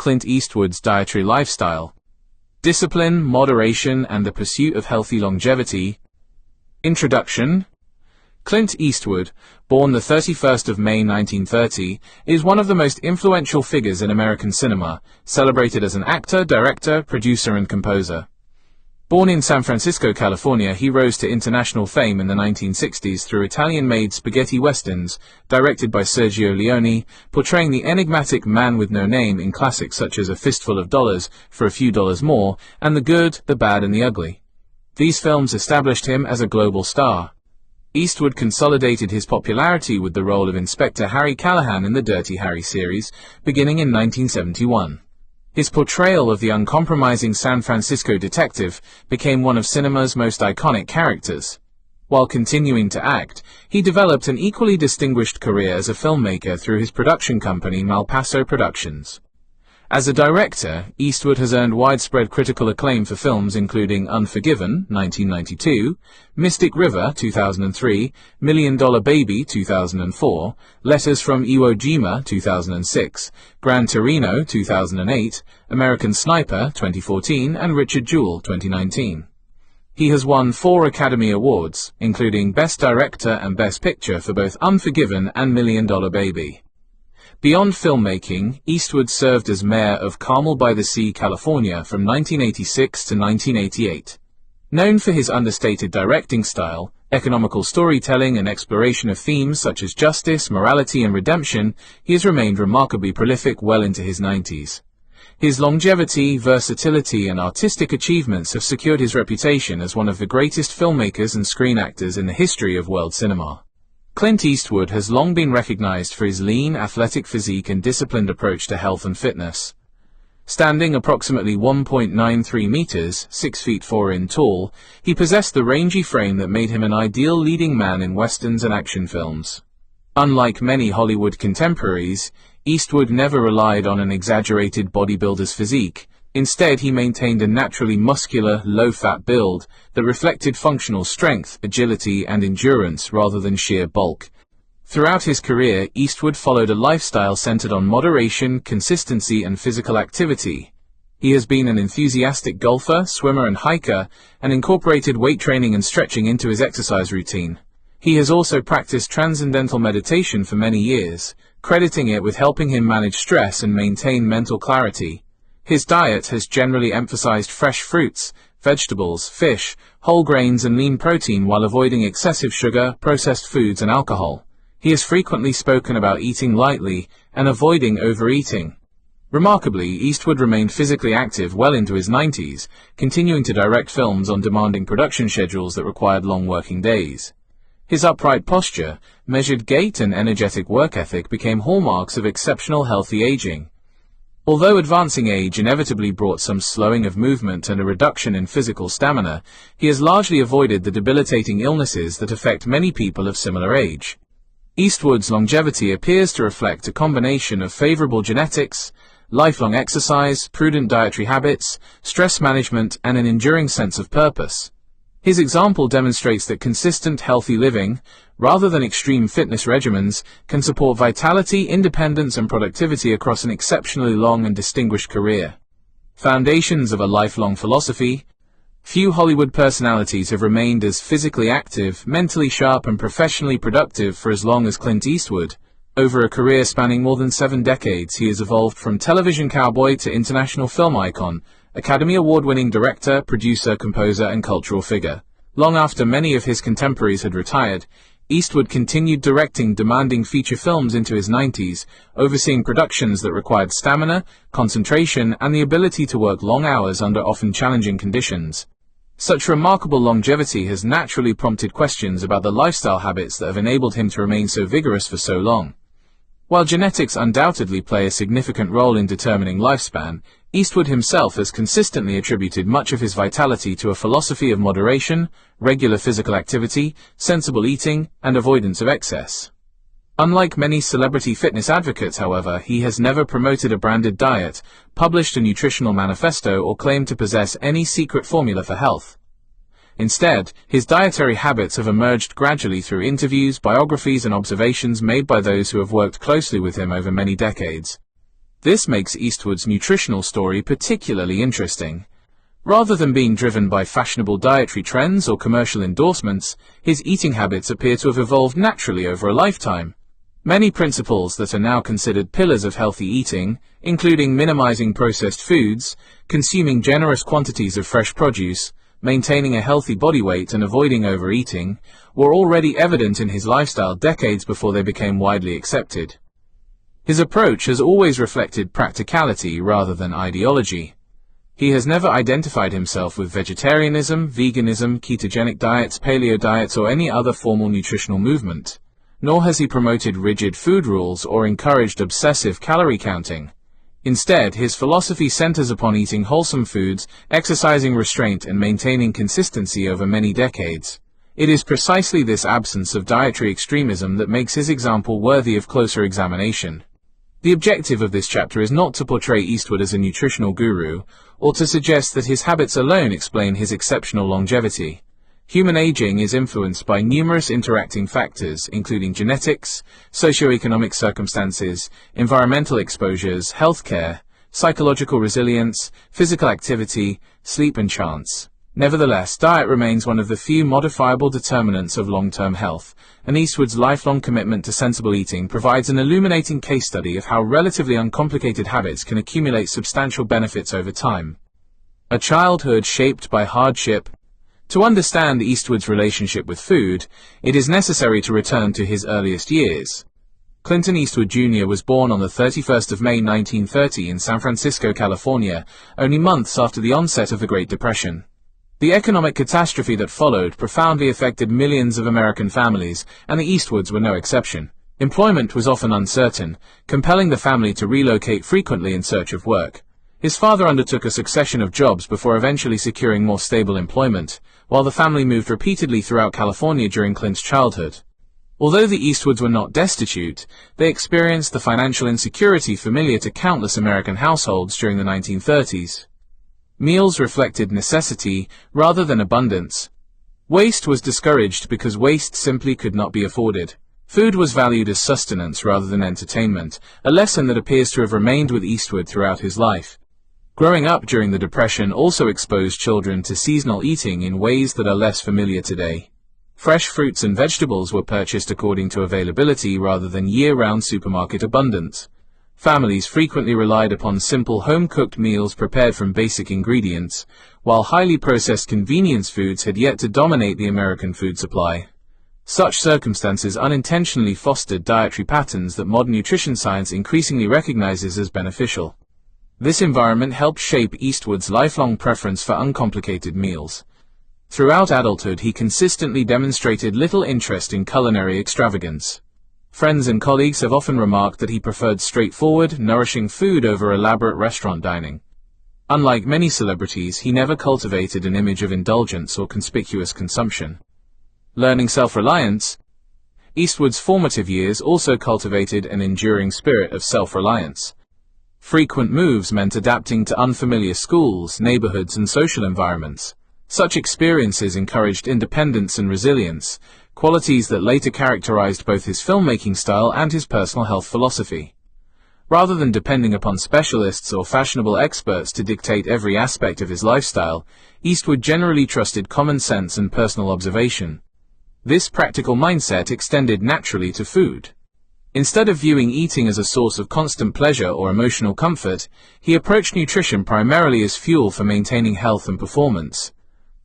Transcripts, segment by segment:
Clint Eastwood's dietary lifestyle. Discipline, moderation, and the pursuit of healthy longevity. Introduction. Clint Eastwood, born the 31st of May 1930, is one of the most influential figures in American cinema, celebrated as an actor, director, producer, and composer. Born in San Francisco, California, he rose to international fame in the 1960s through Italian-made spaghetti westerns, directed by Sergio Leone, portraying the enigmatic man with no name in classics such as A Fistful of Dollars, For a Few Dollars More, and The Good, the Bad, and the Ugly. These films established him as a global star. Eastwood consolidated his popularity with the role of Inspector Harry Callahan in the Dirty Harry series, beginning in 1971. His portrayal of the uncompromising San Francisco detective became one of cinema's most iconic characters. While continuing to act, he developed an equally distinguished career as a filmmaker through his production company Malpaso Productions. As a director, Eastwood has earned widespread critical acclaim for films including Unforgiven, 1992, Mystic River, 2003, $1 Million Baby, 2004, Letters from Iwo Jima, 2006, Gran Torino, 2008, American Sniper, 2014, and Richard Jewell, 2019. He has won 4 Academy Awards, including Best Director and Best Picture for both Unforgiven and $1 Million Baby. Beyond filmmaking, Eastwood served as mayor of Carmel by the Sea, California from 1986 to 1988. Known for his understated directing style, economical storytelling, and exploration of themes such as justice, morality, and redemption, he has remained remarkably prolific well into his 90s. His longevity, versatility, and artistic achievements have secured his reputation as one of the greatest filmmakers and screen actors in the history of world cinema. Clint Eastwood has long been recognized for his lean, athletic physique and disciplined approach to health and fitness. Standing approximately 1.93 meters, 6 feet 4 in tall, he possessed the rangy frame that made him an ideal leading man in westerns and action films. Unlike many Hollywood contemporaries, Eastwood never relied on an exaggerated bodybuilder's physique. Instead, he maintained a naturally muscular, low-fat build that reflected functional strength, agility, and endurance rather than sheer bulk. Throughout his career, Eastwood followed a lifestyle centered on moderation, consistency, and physical activity. He has been an enthusiastic golfer, swimmer, and hiker, and incorporated weight training and stretching into his exercise routine. He has also practiced transcendental meditation for many years, crediting it with helping him manage stress and maintain mental clarity. His diet has generally emphasized fresh fruits, vegetables, fish, whole grains, and lean protein while avoiding excessive sugar, processed foods, and alcohol. He has frequently spoken about eating lightly and avoiding overeating. Remarkably, Eastwood remained physically active well into his 90s, continuing to direct films on demanding production schedules that required long working days. His upright posture, measured gait, and energetic work ethic became hallmarks of exceptional healthy aging. Although advancing age inevitably brought some slowing of movement and a reduction in physical stamina, he has largely avoided the debilitating illnesses that affect many people of similar age. Eastwood's longevity appears to reflect a combination of favorable genetics, lifelong exercise, prudent dietary habits, stress management, and an enduring sense of purpose. His example demonstrates that consistent, healthy living, rather than extreme fitness regimens, can support vitality, independence, and productivity across an exceptionally long and distinguished career. Foundations of a lifelong philosophy. Few Hollywood personalities have remained as physically active, mentally sharp, and professionally productive for as long as Clint Eastwood. Over a career spanning more than 7 decades, he has evolved from television cowboy to international film icon, Academy Award-winning director, producer, composer, and cultural figure. Long after many of his contemporaries had retired, Eastwood continued directing demanding feature films into his 90s, overseeing productions that required stamina, concentration, and the ability to work long hours under often challenging conditions. Such remarkable longevity has naturally prompted questions about the lifestyle habits that have enabled him to remain so vigorous for so long. While genetics undoubtedly play a significant role in determining lifespan, Eastwood himself has consistently attributed much of his vitality to a philosophy of moderation, regular physical activity, sensible eating, and avoidance of excess. Unlike many celebrity fitness advocates, however, he has never promoted a branded diet, published a nutritional manifesto, or claimed to possess any secret formula for health. Instead, his dietary habits have emerged gradually through interviews, biographies, and observations made by those who have worked closely with him over many decades. This makes Eastwood's nutritional story particularly interesting. Rather than being driven by fashionable dietary trends or commercial endorsements, his eating habits appear to have evolved naturally over a lifetime. Many principles that are now considered pillars of healthy eating, including minimizing processed foods, consuming generous quantities of fresh produce, maintaining a healthy body weight and avoiding overeating, were already evident in his lifestyle decades before they became widely accepted. His approach has always reflected practicality rather than ideology. He has never identified himself with vegetarianism, veganism, ketogenic diets, paleo diets, or any other formal nutritional movement, nor has he promoted rigid food rules or encouraged obsessive calorie counting. Instead, his philosophy centers upon eating wholesome foods, exercising restraint, and maintaining consistency over many decades. It is precisely this absence of dietary extremism that makes his example worthy of closer examination. The objective of this chapter is not to portray Eastwood as a nutritional guru, or to suggest that his habits alone explain his exceptional longevity. Human aging is influenced by numerous interacting factors, including genetics, socioeconomic circumstances, environmental exposures, healthcare, psychological resilience, physical activity, sleep, and chance. Nevertheless, diet remains one of the few modifiable determinants of long-term health, and Eastwood's lifelong commitment to sensible eating provides an illuminating case study of how relatively uncomplicated habits can accumulate substantial benefits over time. A childhood shaped by hardship. To understand Eastwood's relationship with food, it is necessary to return to his earliest years. Clinton Eastwood Jr. was born on the 31st of May 1930 in San Francisco, California, only months after the onset of the Great Depression. The economic catastrophe that followed profoundly affected millions of American families, and the Eastwoods were no exception. Employment was often uncertain, compelling the family to relocate frequently in search of work. His father undertook a succession of jobs before eventually securing more stable employment, while the family moved repeatedly throughout California during Clint's childhood. Although the Eastwoods were not destitute, they experienced the financial insecurity familiar to countless American households during the 1930s. Meals reflected necessity rather than abundance. Waste was discouraged because waste simply could not be afforded. Food was valued as sustenance rather than entertainment, a lesson that appears to have remained with Eastwood throughout his life. Growing up during the Depression also exposed children to seasonal eating in ways that are less familiar today. Fresh fruits and vegetables were purchased according to availability rather than year-round supermarket abundance. Families frequently relied upon simple home-cooked meals prepared from basic ingredients, while highly processed convenience foods had yet to dominate the American food supply. Such circumstances unintentionally fostered dietary patterns that modern nutrition science increasingly recognizes as beneficial. This environment helped shape Eastwood's lifelong preference for uncomplicated meals. Throughout adulthood, he consistently demonstrated little interest in culinary extravagance. Friends and colleagues have often remarked that he preferred straightforward, nourishing food over elaborate restaurant dining. Unlike many celebrities, he never cultivated an image of indulgence or conspicuous consumption. Learning self-reliance. Eastwood's formative years also cultivated an enduring spirit of self-reliance. Frequent moves meant adapting to unfamiliar schools, neighborhoods, and social environments. Such experiences encouraged independence and resilience, qualities that later characterized both his filmmaking style and his personal health philosophy. Rather than depending upon specialists or fashionable experts to dictate every aspect of his lifestyle, Eastwood generally trusted common sense and personal observation. This practical mindset extended naturally to food. Instead of viewing eating as a source of constant pleasure or emotional comfort, he approached nutrition primarily as fuel for maintaining health and performance.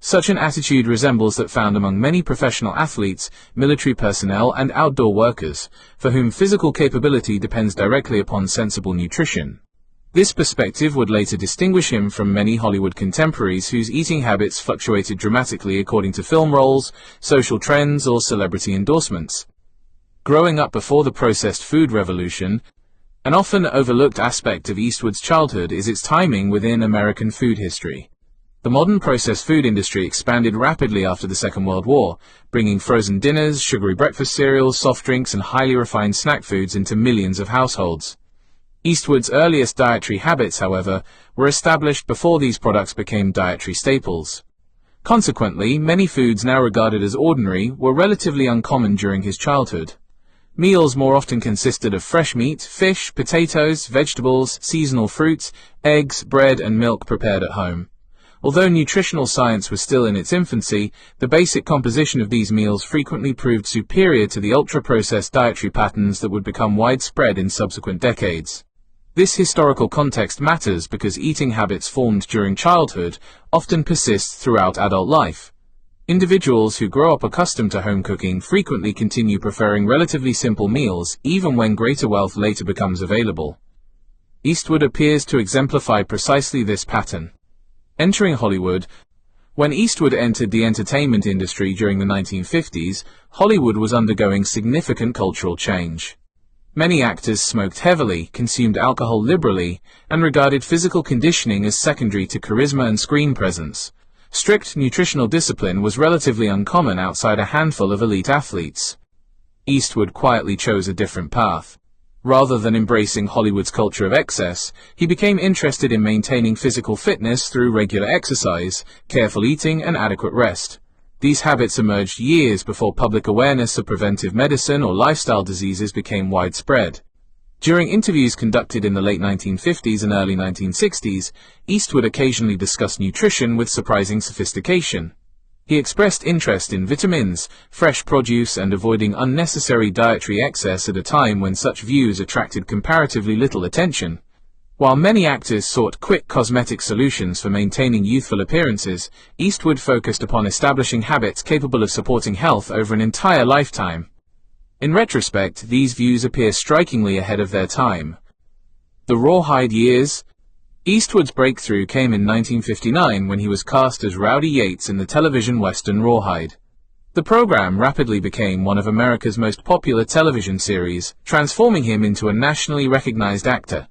Such an attitude resembles that found among many professional athletes, military personnel, and outdoor workers, for whom physical capability depends directly upon sensible nutrition. This perspective would later distinguish him from many Hollywood contemporaries whose eating habits fluctuated dramatically according to film roles, social trends, or celebrity endorsements. Growing up before the processed food revolution, an often overlooked aspect of Eastwood's childhood is its timing within American food history. The modern processed food industry expanded rapidly after the Second World War, bringing frozen dinners, sugary breakfast cereals, soft drinks, and highly refined snack foods into millions of households. Eastwood's earliest dietary habits, however, were established before these products became dietary staples. Consequently, many foods now regarded as ordinary were relatively uncommon during his childhood. Meals more often consisted of fresh meat, fish, potatoes, vegetables, seasonal fruits, eggs, bread, and milk prepared at home. Although nutritional science was still in its infancy, the basic composition of these meals frequently proved superior to the ultra-processed dietary patterns that would become widespread in subsequent decades. This historical context matters because eating habits formed during childhood often persist throughout adult life. Individuals who grow up accustomed to home cooking frequently continue preferring relatively simple meals even when greater wealth later becomes available. Eastwood appears to exemplify precisely this pattern. Entering Hollywood. When Eastwood entered the entertainment industry during the 1950s, Hollywood was undergoing significant cultural change. Many actors smoked heavily, consumed alcohol liberally, and regarded physical conditioning as secondary to charisma and screen presence. Strict nutritional discipline was relatively uncommon outside a handful of elite athletes. Eastwood quietly chose a different path. Rather than embracing Hollywood's culture of excess, he became interested in maintaining physical fitness through regular exercise, careful eating, and adequate rest. These habits emerged years before public awareness of preventive medicine or lifestyle diseases became widespread. During interviews conducted in the late 1950s and early 1960s, Eastwood occasionally discussed nutrition with surprising sophistication. He expressed interest in vitamins, fresh produce, and avoiding unnecessary dietary excess at a time when such views attracted comparatively little attention. While many actors sought quick cosmetic solutions for maintaining youthful appearances, Eastwood focused upon establishing habits capable of supporting health over an entire lifetime. In retrospect, these views appear strikingly ahead of their time. The Rawhide years. Eastwood's breakthrough came in 1959 when he was cast as Rowdy Yates in the television western Rawhide. The program rapidly became one of America's most popular television series, transforming him into a nationally recognized actor.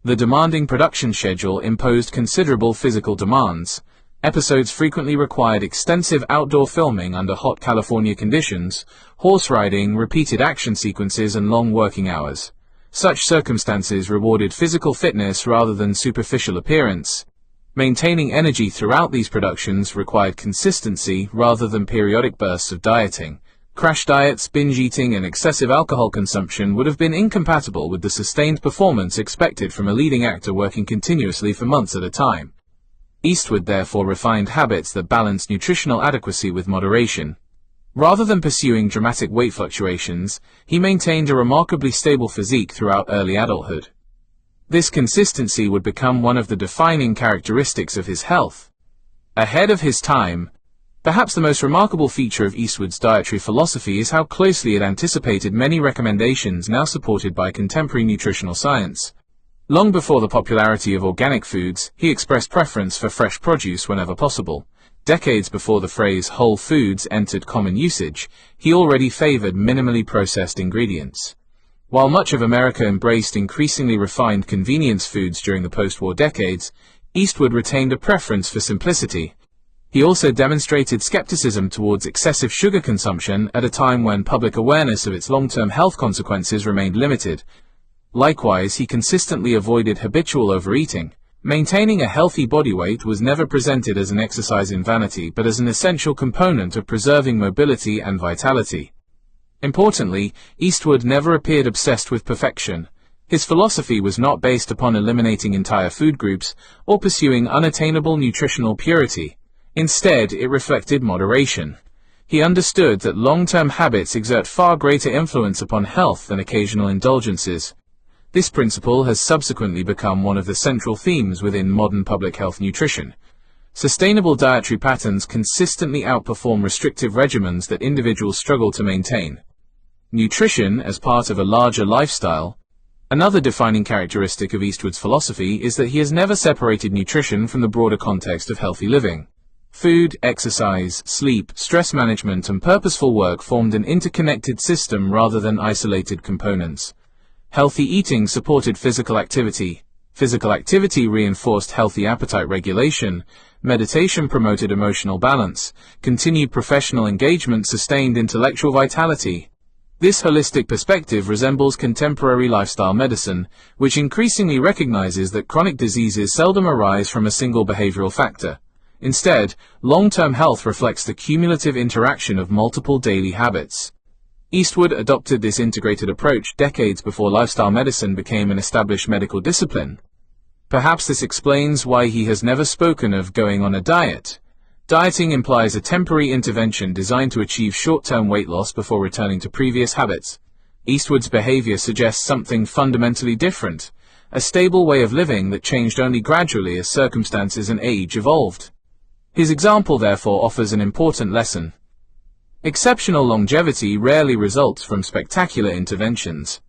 The demanding production schedule imposed considerable physical demands. Episodes frequently required extensive outdoor filming under hot California conditions, horse riding, repeated action sequences, and long working hours. Such circumstances rewarded physical fitness rather than superficial appearance. Maintaining energy throughout these productions required consistency rather than periodic bursts of dieting. Crash diets, binge eating, and excessive alcohol consumption would have been incompatible with the sustained performance expected from a leading actor working continuously for months at a time. Eastwood therefore refined habits that balanced nutritional adequacy with moderation. Rather than pursuing dramatic weight fluctuations, he maintained a remarkably stable physique throughout early adulthood. This consistency would become one of the defining characteristics of his health. Ahead of his time, perhaps the most remarkable feature of Eastwood's dietary philosophy is how closely it anticipated many recommendations now supported by contemporary nutritional science. Long before the popularity of organic foods, he expressed preference for fresh produce whenever possible. Decades before the phrase whole foods entered common usage, he already favored minimally processed ingredients. While much of America embraced increasingly refined convenience foods during the post-war decades, Eastwood retained a preference for simplicity. He also demonstrated skepticism towards excessive sugar consumption at a time when public awareness of its long-term health consequences remained limited. Likewise, he consistently avoided habitual overeating. Maintaining a healthy body weight was never presented as an exercise in vanity, but as an essential component of preserving mobility and vitality. Importantly, Eastwood never appeared obsessed with perfection. His philosophy was not based upon eliminating entire food groups or pursuing unattainable nutritional purity. Instead, it reflected moderation. He understood that long-term habits exert far greater influence upon health than occasional indulgences. This principle has subsequently become one of the central themes within modern public health nutrition. Sustainable dietary patterns consistently outperform restrictive regimens that individuals struggle to maintain. Nutrition as part of a larger lifestyle. Another defining characteristic of Eastwood's philosophy is that he has never separated nutrition from the broader context of healthy living. Food, exercise, sleep, stress management, and purposeful work formed an interconnected system rather than isolated components. Healthy eating supported physical activity. Physical activity reinforced healthy appetite regulation. Meditation promoted emotional balance. Continued professional engagement sustained intellectual vitality. This holistic perspective resembles contemporary lifestyle medicine, which increasingly recognizes that chronic diseases seldom arise from a single behavioral factor. Instead, long-term health reflects the cumulative interaction of multiple daily habits. Eastwood adopted this integrated approach decades before lifestyle medicine became an established medical discipline. Perhaps this explains why he has never spoken of going on a diet. Dieting implies a temporary intervention designed to achieve short-term weight loss before returning to previous habits. Eastwood's behavior suggests something fundamentally different, a stable way of living that changed only gradually as circumstances and age evolved. His example therefore offers an important lesson. Exceptional longevity rarely results from spectacular interventions.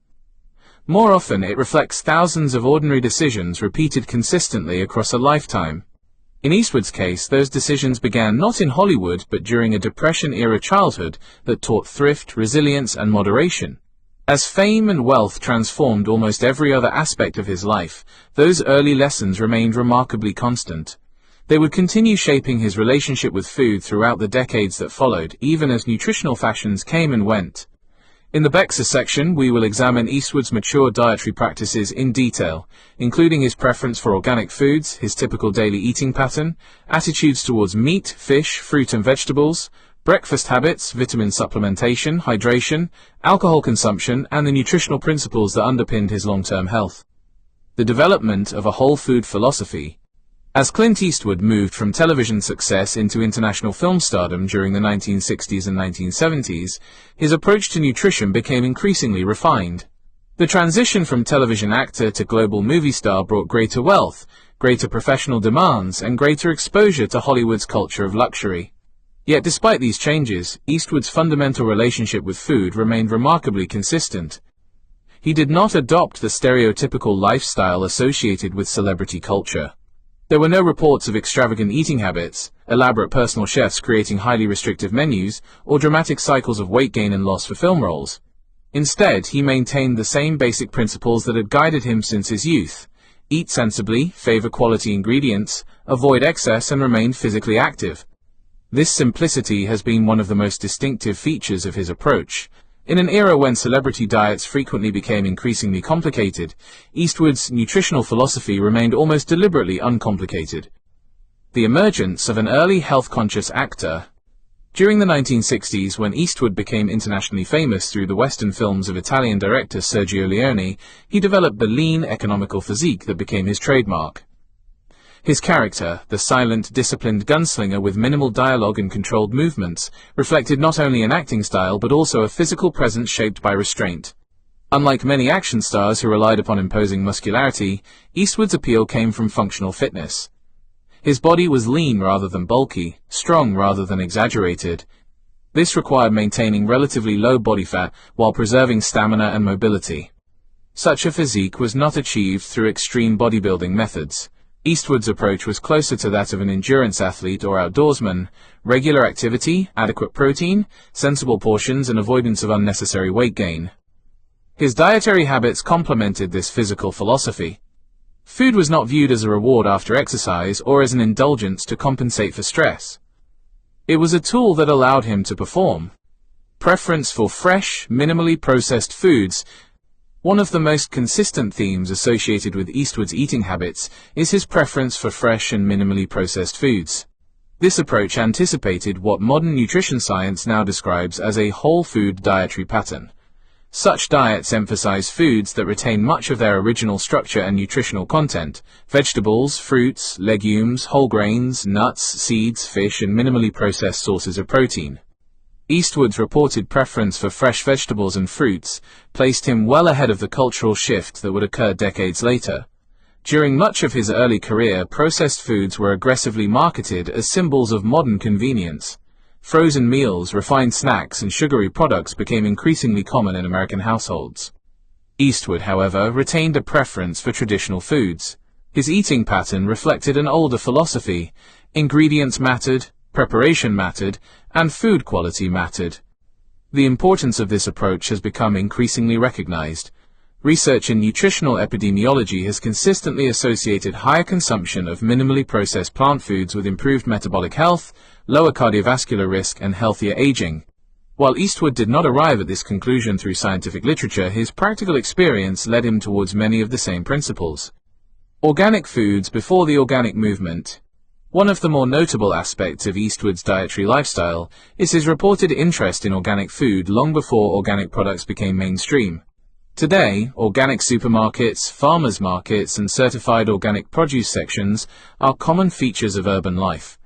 More often, it reflects thousands of ordinary decisions repeated consistently across a lifetime. In Eastwood's case, those decisions began not in Hollywood but during a Depression-era childhood that taught thrift, resilience, and moderation. As fame and wealth transformed almost every other aspect of his life, those early lessons remained remarkably constant. They would continue shaping his relationship with food throughout the decades that followed, even as nutritional fashions came and went. In the Bexa section, we will examine Eastwood's mature dietary practices in detail, including his preference for organic foods, his typical daily eating pattern, attitudes towards meat, fish, fruit and vegetables, breakfast habits, vitamin supplementation, hydration, alcohol consumption, and the nutritional principles that underpinned his long-term health. The development of a whole food philosophy. As Clint Eastwood moved from television success into international film stardom during the 1960s and 1970s, his approach to nutrition became increasingly refined. The transition from television actor to global movie star brought greater wealth, greater professional demands, and greater exposure to Hollywood's culture of luxury. Yet despite these changes, Eastwood's fundamental relationship with food remained remarkably consistent. He did not adopt the stereotypical lifestyle associated with celebrity culture. There were no reports of extravagant eating habits, elaborate personal chefs creating highly restrictive menus, or dramatic cycles of weight gain and loss for film roles. Instead, he maintained the same basic principles that had guided him since his youth. Eat sensibly, favor quality ingredients, avoid excess, and remain physically active. This simplicity has been one of the most distinctive features of his approach. In an era when celebrity diets frequently became increasingly complicated, Eastwood's nutritional philosophy remained almost deliberately uncomplicated. The emergence of an early health-conscious actor. During the 1960s, when Eastwood became internationally famous through the Western films of Italian director Sergio Leone, he developed the lean, economical physique that became his trademark. His character, the silent, disciplined gunslinger with minimal dialogue and controlled movements, reflected not only an acting style but also a physical presence shaped by restraint. Unlike many action stars who relied upon imposing muscularity, Eastwood's appeal came from functional fitness. His body was lean rather than bulky, strong rather than exaggerated. This required maintaining relatively low body fat while preserving stamina and mobility. Such a physique was not achieved through extreme bodybuilding methods. Eastwood's approach was closer to that of an endurance athlete or outdoorsman: regular activity, adequate protein, sensible portions, and avoidance of unnecessary weight gain. His dietary habits complemented this physical philosophy. Food was not viewed as a reward after exercise or as an indulgence to compensate for stress. It was a tool that allowed him to perform. Preference for fresh, minimally processed foods. One of the most consistent themes associated with Eastwood's eating habits is his preference for fresh and minimally processed foods. This approach anticipated what modern nutrition science now describes as a whole food dietary pattern. Such diets emphasize foods that retain much of their original structure and nutritional content: vegetables, fruits, legumes, whole grains, nuts, seeds, fish, and minimally processed sources of protein. Eastwood's reported preference for fresh vegetables and fruits placed him well ahead of the cultural shift that would occur decades later. During much of his early career, processed foods were aggressively marketed as symbols of modern convenience. Frozen meals, refined snacks, and sugary products became increasingly common in American households. Eastwood, however, retained a preference for traditional foods. His eating pattern reflected an older philosophy: ingredients mattered, preparation mattered, and food quality mattered. The importance of this approach has become increasingly recognized. Research in nutritional epidemiology has consistently associated higher consumption of minimally processed plant foods with improved metabolic health, lower cardiovascular risk, and healthier aging. While Eastwood did not arrive at this conclusion through scientific literature, his practical experience led him towards many of the same principles. Organic foods before the organic movement. One of the more notable aspects of Eastwood's dietary lifestyle is his reported interest in organic food long before organic products became mainstream. Today, organic supermarkets, farmers' markets, and certified organic produce sections are common features of urban life.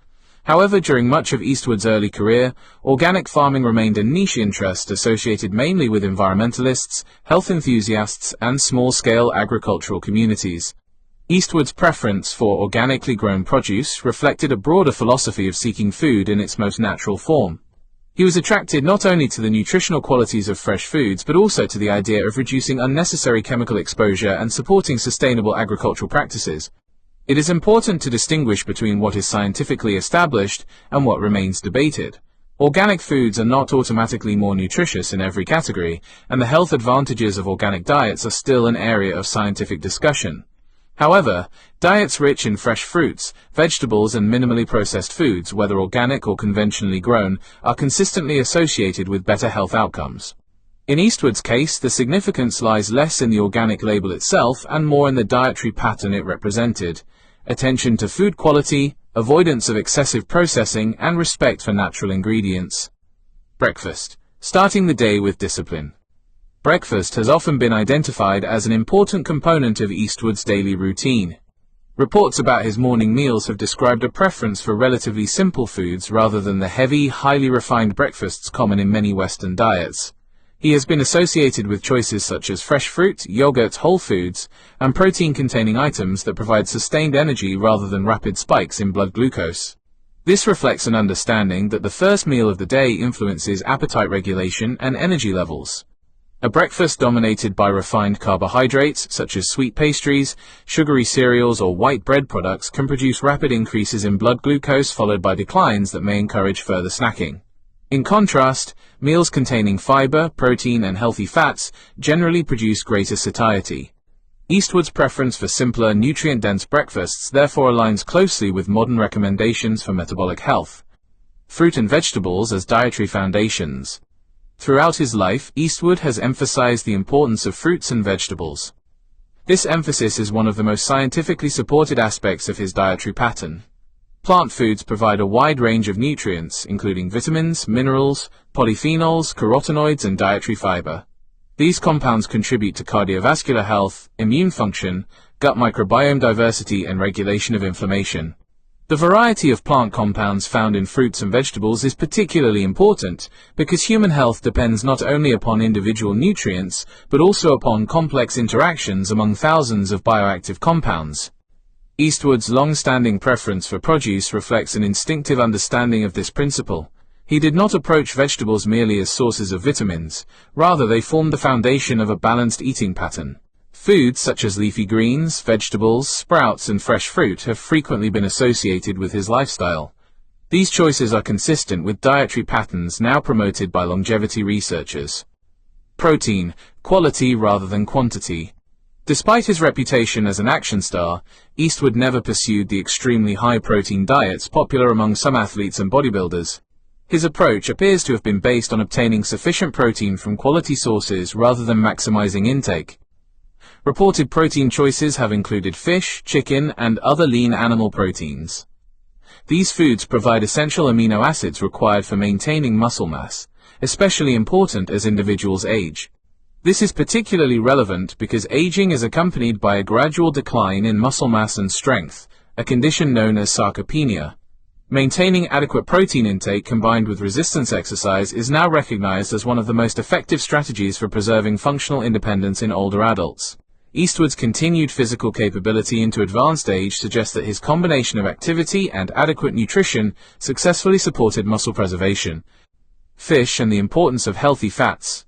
However, during much of Eastwood's early career, organic farming remained a niche interest associated mainly with environmentalists, health enthusiasts, and small-scale agricultural communities. Eastwood's preference for organically grown produce reflected a broader philosophy of seeking food in its most natural form. He was attracted not only to the nutritional qualities of fresh foods, but also to the idea of reducing unnecessary chemical exposure and supporting sustainable agricultural practices. It is important to distinguish between what is scientifically established and what remains debated. Organic foods are not automatically more nutritious in every category, and the health advantages of organic diets are still an area of scientific discussion. However, diets rich in fresh fruits, vegetables, and minimally processed foods, whether organic or conventionally grown, are consistently associated with better health outcomes. In Eastwood's case, the significance lies less in the organic label itself and more in the dietary pattern it represented: attention to food quality, avoidance of excessive processing, and respect for natural ingredients. Breakfast. Starting the day with discipline. Breakfast has often been identified as an important component of Eastwood's daily routine. Reports about his morning meals have described a preference for relatively simple foods rather than the heavy, highly refined breakfasts common in many Western diets. He has been associated with choices such as fresh fruit, yogurt, whole foods, and protein-containing items that provide sustained energy rather than rapid spikes in blood glucose. This reflects an understanding that the first meal of the day influences appetite regulation and energy levels. A breakfast dominated by refined carbohydrates, such as sweet pastries, sugary cereals, or white bread products, can produce rapid increases in blood glucose followed by declines that may encourage further snacking. In contrast, meals containing fiber, protein, and healthy fats generally produce greater satiety. Eastwood's preference for simpler, nutrient-dense breakfasts therefore aligns closely with modern recommendations for metabolic health. Fruit and vegetables as dietary foundations. Throughout his life, Eastwood has emphasized the importance of fruits and vegetables. This emphasis is one of the most scientifically supported aspects of his dietary pattern. Plant foods provide a wide range of nutrients, including vitamins, minerals, polyphenols, carotenoids, and dietary fiber. These compounds contribute to cardiovascular health, immune function, gut microbiome diversity, and regulation of inflammation. The variety of plant compounds found in fruits and vegetables is particularly important because human health depends not only upon individual nutrients, but also upon complex interactions among thousands of bioactive compounds. Eastwood's long-standing preference for produce reflects an instinctive understanding of this principle. He did not approach vegetables merely as sources of vitamins, rather they formed the foundation of a balanced eating pattern. Foods such as leafy greens, vegetables, sprouts, and fresh fruit have frequently been associated with his lifestyle. These choices are consistent with dietary patterns now promoted by longevity researchers. Protein, quality rather than quantity. Despite his reputation as an action star, Eastwood never pursued the extremely high-protein diets popular among some athletes and bodybuilders. His approach appears to have been based on obtaining sufficient protein from quality sources rather than maximizing intake. Reported protein choices have included fish, chicken, and other lean animal proteins. These foods provide essential amino acids required for maintaining muscle mass, especially important as individuals age. This is particularly relevant because aging is accompanied by a gradual decline in muscle mass and strength, a condition known as sarcopenia. Maintaining adequate protein intake combined with resistance exercise is now recognized as one of the most effective strategies for preserving functional independence in older adults. Eastwood's continued physical capability into advanced age suggests that his combination of activity and adequate nutrition successfully supported muscle preservation. Fish and the importance of healthy fats.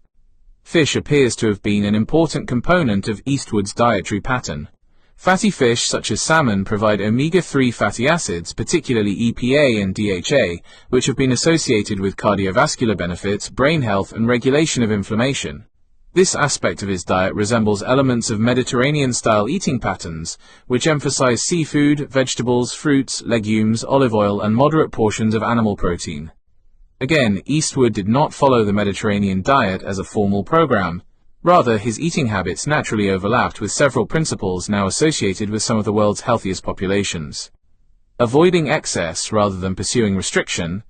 Fish appears to have been an important component of Eastwood's dietary pattern. Fatty fish such as salmon provide omega-3 fatty acids, particularly EPA and DHA, which have been associated with cardiovascular benefits, brain health, and regulation of inflammation. This aspect of his diet resembles elements of Mediterranean-style eating patterns, which emphasize seafood, vegetables, fruits, legumes, olive oil, and moderate portions of animal protein. Again, Eastwood did not follow the Mediterranean diet as a formal program. Rather, his eating habits naturally overlapped with several principles now associated with some of the world's healthiest populations. avoiding excess rather than pursuing restriction.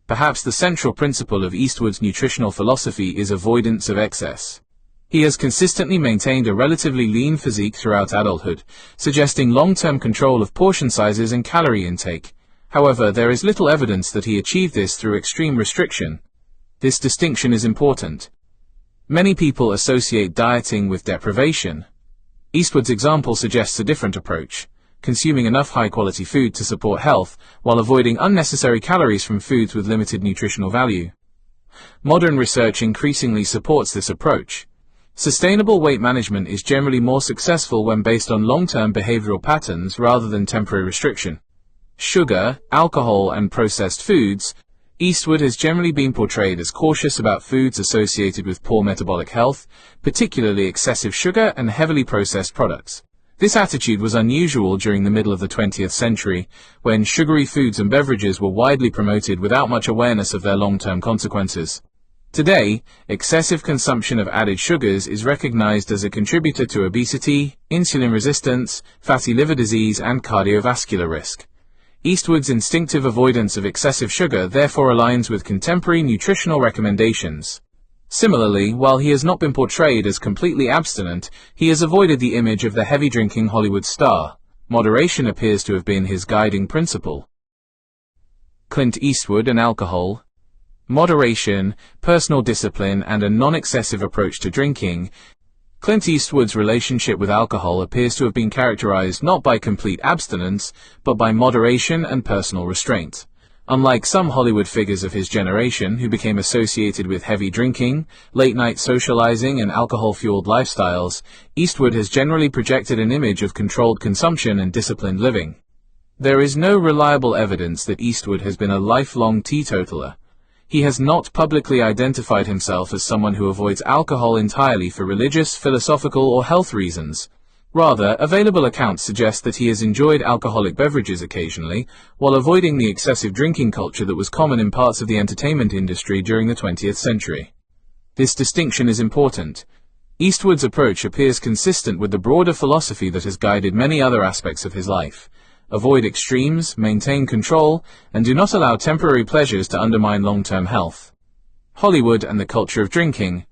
Perhaps the central principle of Eastwood's nutritional philosophy is avoidance of excess. He has consistently maintained a relatively lean physique throughout adulthood, suggesting long-term control of portion sizes and calorie intake. However, there is little evidence that he achieved this through extreme restriction. This distinction is important. Many people associate dieting with deprivation. Eastwood's example suggests a different approach, consuming enough high-quality food to support health, while avoiding unnecessary calories from foods with limited nutritional value. Modern research increasingly supports this approach. Sustainable weight management is generally more successful when based on long-term behavioral patterns rather than temporary restriction. Sugar, alcohol, and processed foods. Eastwood has generally been portrayed as cautious about foods associated with poor metabolic health, particularly excessive sugar and heavily processed products. This attitude was unusual during the middle of the 20th century, when sugary foods and beverages were widely promoted without much awareness of their long-term consequences. Today, excessive consumption of added sugars is recognized as a contributor to obesity, insulin resistance, fatty liver disease, and cardiovascular risk. Eastwood's instinctive avoidance of excessive sugar therefore aligns with contemporary nutritional recommendations. Similarly, while he has not been portrayed as completely abstinent, he has avoided the image of the heavy-drinking Hollywood star. Moderation appears to have been his guiding principle. Clint Eastwood and alcohol. Moderation, personal discipline, and a non-excessive approach to drinking. Clint Eastwood's relationship with alcohol appears to have been characterized not by complete abstinence, but by moderation and personal restraint. Unlike some Hollywood figures of his generation who became associated with heavy drinking, late-night socializing, and alcohol-fueled lifestyles, Eastwood has generally projected an image of controlled consumption and disciplined living. There is no reliable evidence that Eastwood has been a lifelong teetotaler. He has not publicly identified himself as someone who avoids alcohol entirely for religious, philosophical, or health reasons. Rather, available accounts suggest that he has enjoyed alcoholic beverages occasionally, while avoiding the excessive drinking culture that was common in parts of the entertainment industry during the 20th century. This distinction is important. Eastwood's approach appears consistent with the broader philosophy that has guided many other aspects of his life. Avoid extremes, maintain control, and do not allow temporary pleasures to undermine long-term health. Hollywood and the culture of drinking.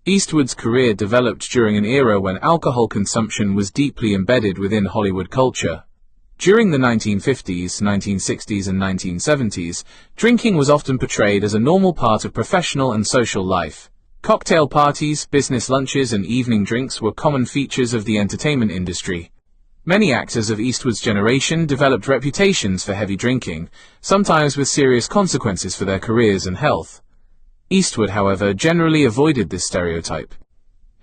Eastwood's career developed during an era when alcohol consumption was deeply embedded within Hollywood culture. During the 1950s, 1960s, and 1970s, drinking was often portrayed as a normal part of professional and social life. Cocktail parties, business lunches, and evening drinks were common features of the entertainment industry. Many actors of Eastwood's generation developed reputations for heavy drinking, sometimes with serious consequences for their careers and health. Eastwood, however, generally avoided this stereotype.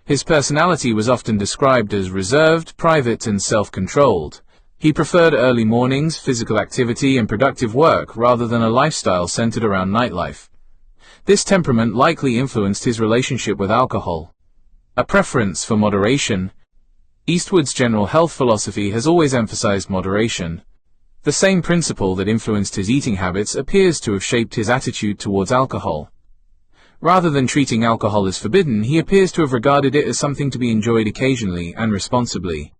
His personality was often described as reserved, private, and self-controlled. He preferred early mornings, physical activity, and productive work rather than a lifestyle centered around nightlife. This temperament likely influenced his relationship with alcohol. A preference for moderation. Eastwood's general health philosophy has always emphasized moderation. The same principle that influenced his eating habits appears to have shaped his attitude towards alcohol. Rather than treating alcohol as forbidden, he appears to have regarded it as something to be enjoyed occasionally and responsibly.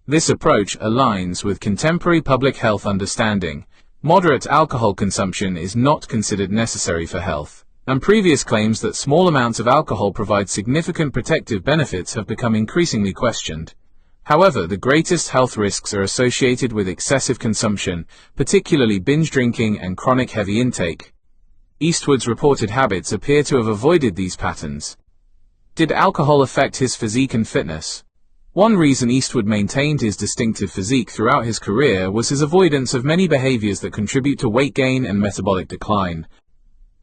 This approach aligns with contemporary public health understanding. Moderate alcohol consumption is not considered necessary for health, and previous claims that small amounts of alcohol provide significant protective benefits have become increasingly questioned. However, the greatest health risks are associated with excessive consumption, particularly binge drinking and chronic heavy intake. Eastwood's reported habits appear to have avoided these patterns. Did alcohol affect his physique and fitness? One reason Eastwood maintained his distinctive physique throughout his career was his avoidance of many behaviors that contribute to weight gain and metabolic decline.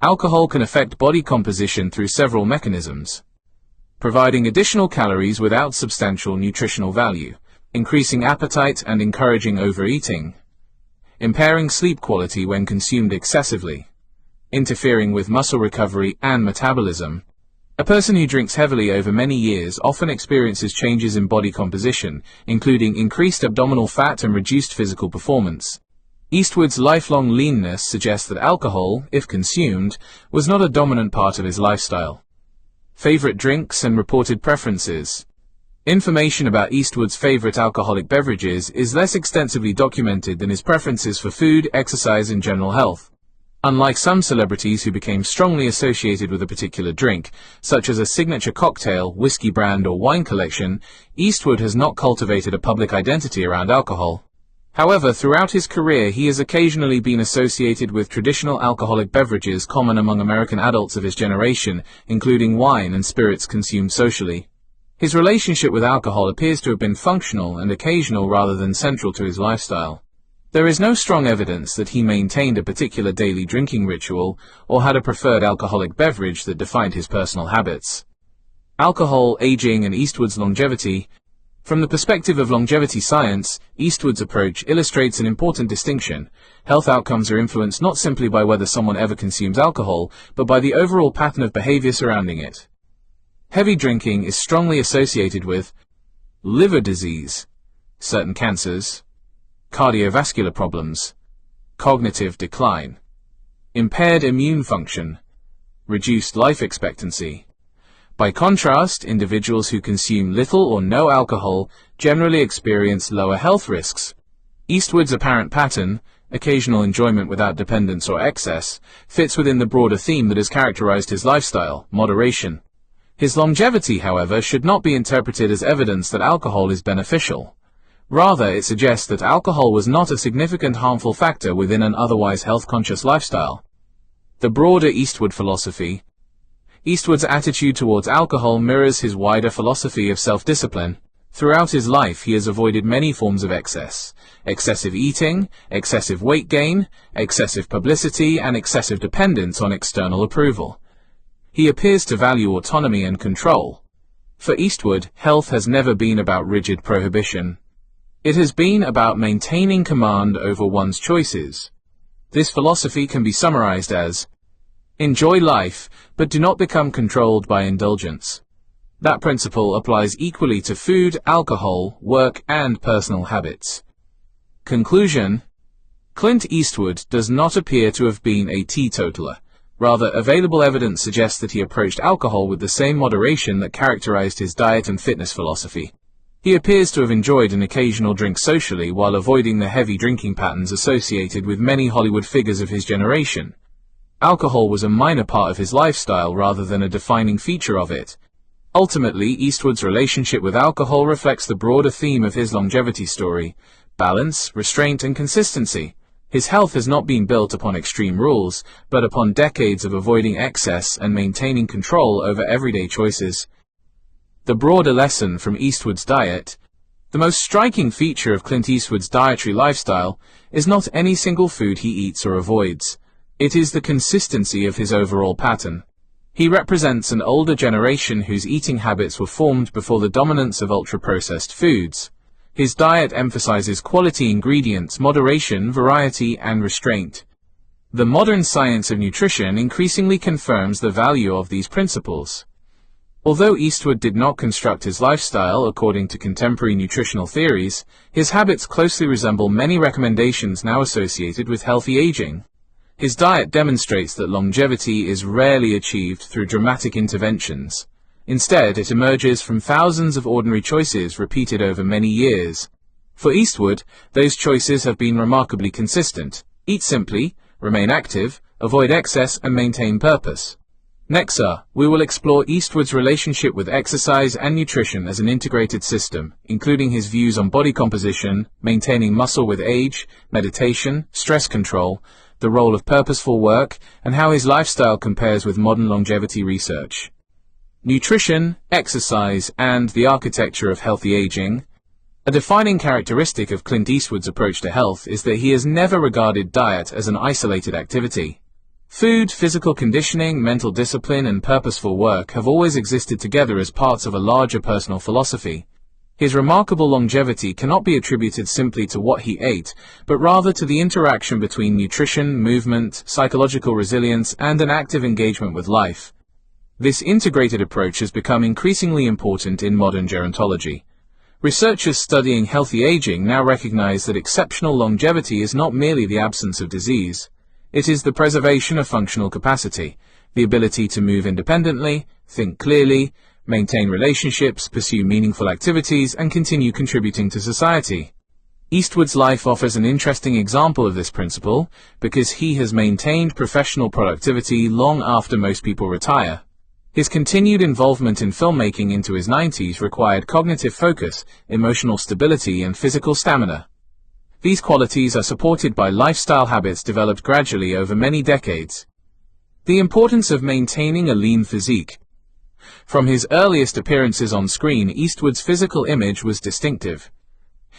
Alcohol can affect body composition through several mechanisms: providing additional calories without substantial nutritional value, increasing appetite and encouraging overeating, impairing sleep quality when consumed excessively, interfering with muscle recovery and metabolism. A person who drinks heavily over many years often experiences changes in body composition, including increased abdominal fat and reduced physical performance. Eastwood's lifelong leanness suggests that alcohol, if consumed, was not a dominant part of his lifestyle. Favorite drinks and reported preferences. Information about Eastwood's favorite alcoholic beverages is less extensively documented than his preferences for food, exercise, and general health. Unlike some celebrities who became strongly associated with a particular drink, such as a signature cocktail, whiskey brand, or wine collection, Eastwood has not cultivated a public identity around alcohol. However, throughout his career he has occasionally been associated with traditional alcoholic beverages common among American adults of his generation, including wine and spirits consumed socially. His relationship with alcohol appears to have been functional and occasional rather than central to his lifestyle. There is no strong evidence that he maintained a particular daily drinking ritual or had a preferred alcoholic beverage that defined his personal habits. Alcohol, aging, and Eastwood's longevity. From the perspective of longevity science, Eastwood's approach illustrates an important distinction. Health outcomes are influenced not simply by whether someone ever consumes alcohol, but by the overall pattern of behavior surrounding it. Heavy drinking is strongly associated with liver disease, certain cancers, cardiovascular problems, cognitive decline, impaired immune function, reduced life expectancy. By contrast, individuals who consume little or no alcohol generally experience lower health risks. Eastwood's apparent pattern, occasional enjoyment without dependence or excess, fits within the broader theme that has characterized his lifestyle, moderation. His longevity, however, should not be interpreted as evidence that alcohol is beneficial. Rather, it suggests that alcohol was not a significant harmful factor within an otherwise health-conscious lifestyle. The broader Eastwood philosophy. Eastwood's attitude towards alcohol mirrors his wider philosophy of self-discipline. Throughout his life, he has avoided many forms of excess: excessive eating, excessive weight gain, excessive publicity, and excessive dependence on external approval. He appears to value autonomy and control. For Eastwood, health has never been about rigid prohibition. It has been about maintaining command over one's choices. This philosophy can be summarized as: enjoy life, but do not become controlled by indulgence. That principle applies equally to food, alcohol, work, and personal habits. Conclusion: Clint Eastwood does not appear to have been a teetotaler. Rather, available evidence suggests that he approached alcohol with the same moderation that characterized his diet and fitness philosophy. He appears to have enjoyed an occasional drink socially while avoiding the heavy drinking patterns associated with many Hollywood figures of his generation. Alcohol was a minor part of his lifestyle rather than a defining feature of it. Ultimately, Eastwood's relationship with alcohol reflects the broader theme of his longevity story: balance, restraint, and consistency. His health has not been built upon extreme rules, but upon decades of avoiding excess and maintaining control over everyday choices. The broader lesson from Eastwood's diet. The most striking feature of Clint Eastwood's dietary lifestyle is not any single food he eats or avoids. It is the consistency of his overall pattern. He represents an older generation whose eating habits were formed before the dominance of ultra-processed foods. His diet emphasizes quality ingredients, moderation, variety, and restraint. The modern science of nutrition increasingly confirms the value of these principles. Although Eastwood did not construct his lifestyle according to contemporary nutritional theories, his habits closely resemble many recommendations now associated with healthy aging. His diet demonstrates that longevity is rarely achieved through dramatic interventions. Instead, it emerges from thousands of ordinary choices repeated over many years. For Eastwood, those choices have been remarkably consistent: eat simply, remain active, avoid excess, and maintain purpose. Next, we will explore Eastwood's relationship with exercise and nutrition as an integrated system, including his views on body composition, maintaining muscle with age, meditation, stress control, the role of purposeful work, and how his lifestyle compares with modern longevity research. Nutrition, exercise, and the architecture of healthy aging. A defining characteristic of Clint Eastwood's approach to health is that he has never regarded diet as an isolated activity. Food, physical conditioning, mental discipline, and purposeful work have always existed together as parts of a larger personal philosophy. His remarkable longevity cannot be attributed simply to what he ate, but rather to the interaction between nutrition, movement, psychological resilience, and an active engagement with life. This integrated approach has become increasingly important in modern gerontology. Researchers studying healthy aging now recognize that exceptional longevity is not merely the absence of disease. It is the preservation of functional capacity, the ability to move independently, think clearly, maintain relationships, pursue meaningful activities, and continue contributing to society. Eastwood's life offers an interesting example of this principle because he has maintained professional productivity long after most people retire. His continued involvement in filmmaking into his 90s required cognitive focus, emotional stability, and physical stamina. These qualities are supported by lifestyle habits developed gradually over many decades. The importance of maintaining a lean physique. From his earliest appearances on screen, Eastwood's physical image was distinctive.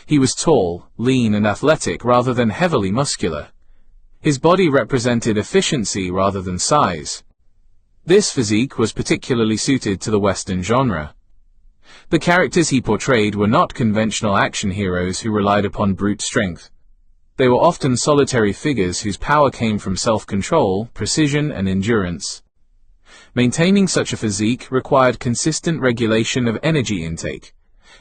He was tall, lean, and athletic rather than heavily muscular. His body represented efficiency rather than size. This physique was particularly suited to the Western genre. The characters he portrayed were not conventional action heroes who relied upon brute strength. They were often solitary figures whose power came from self-control, precision, and endurance. Maintaining such a physique required consistent regulation of energy intake.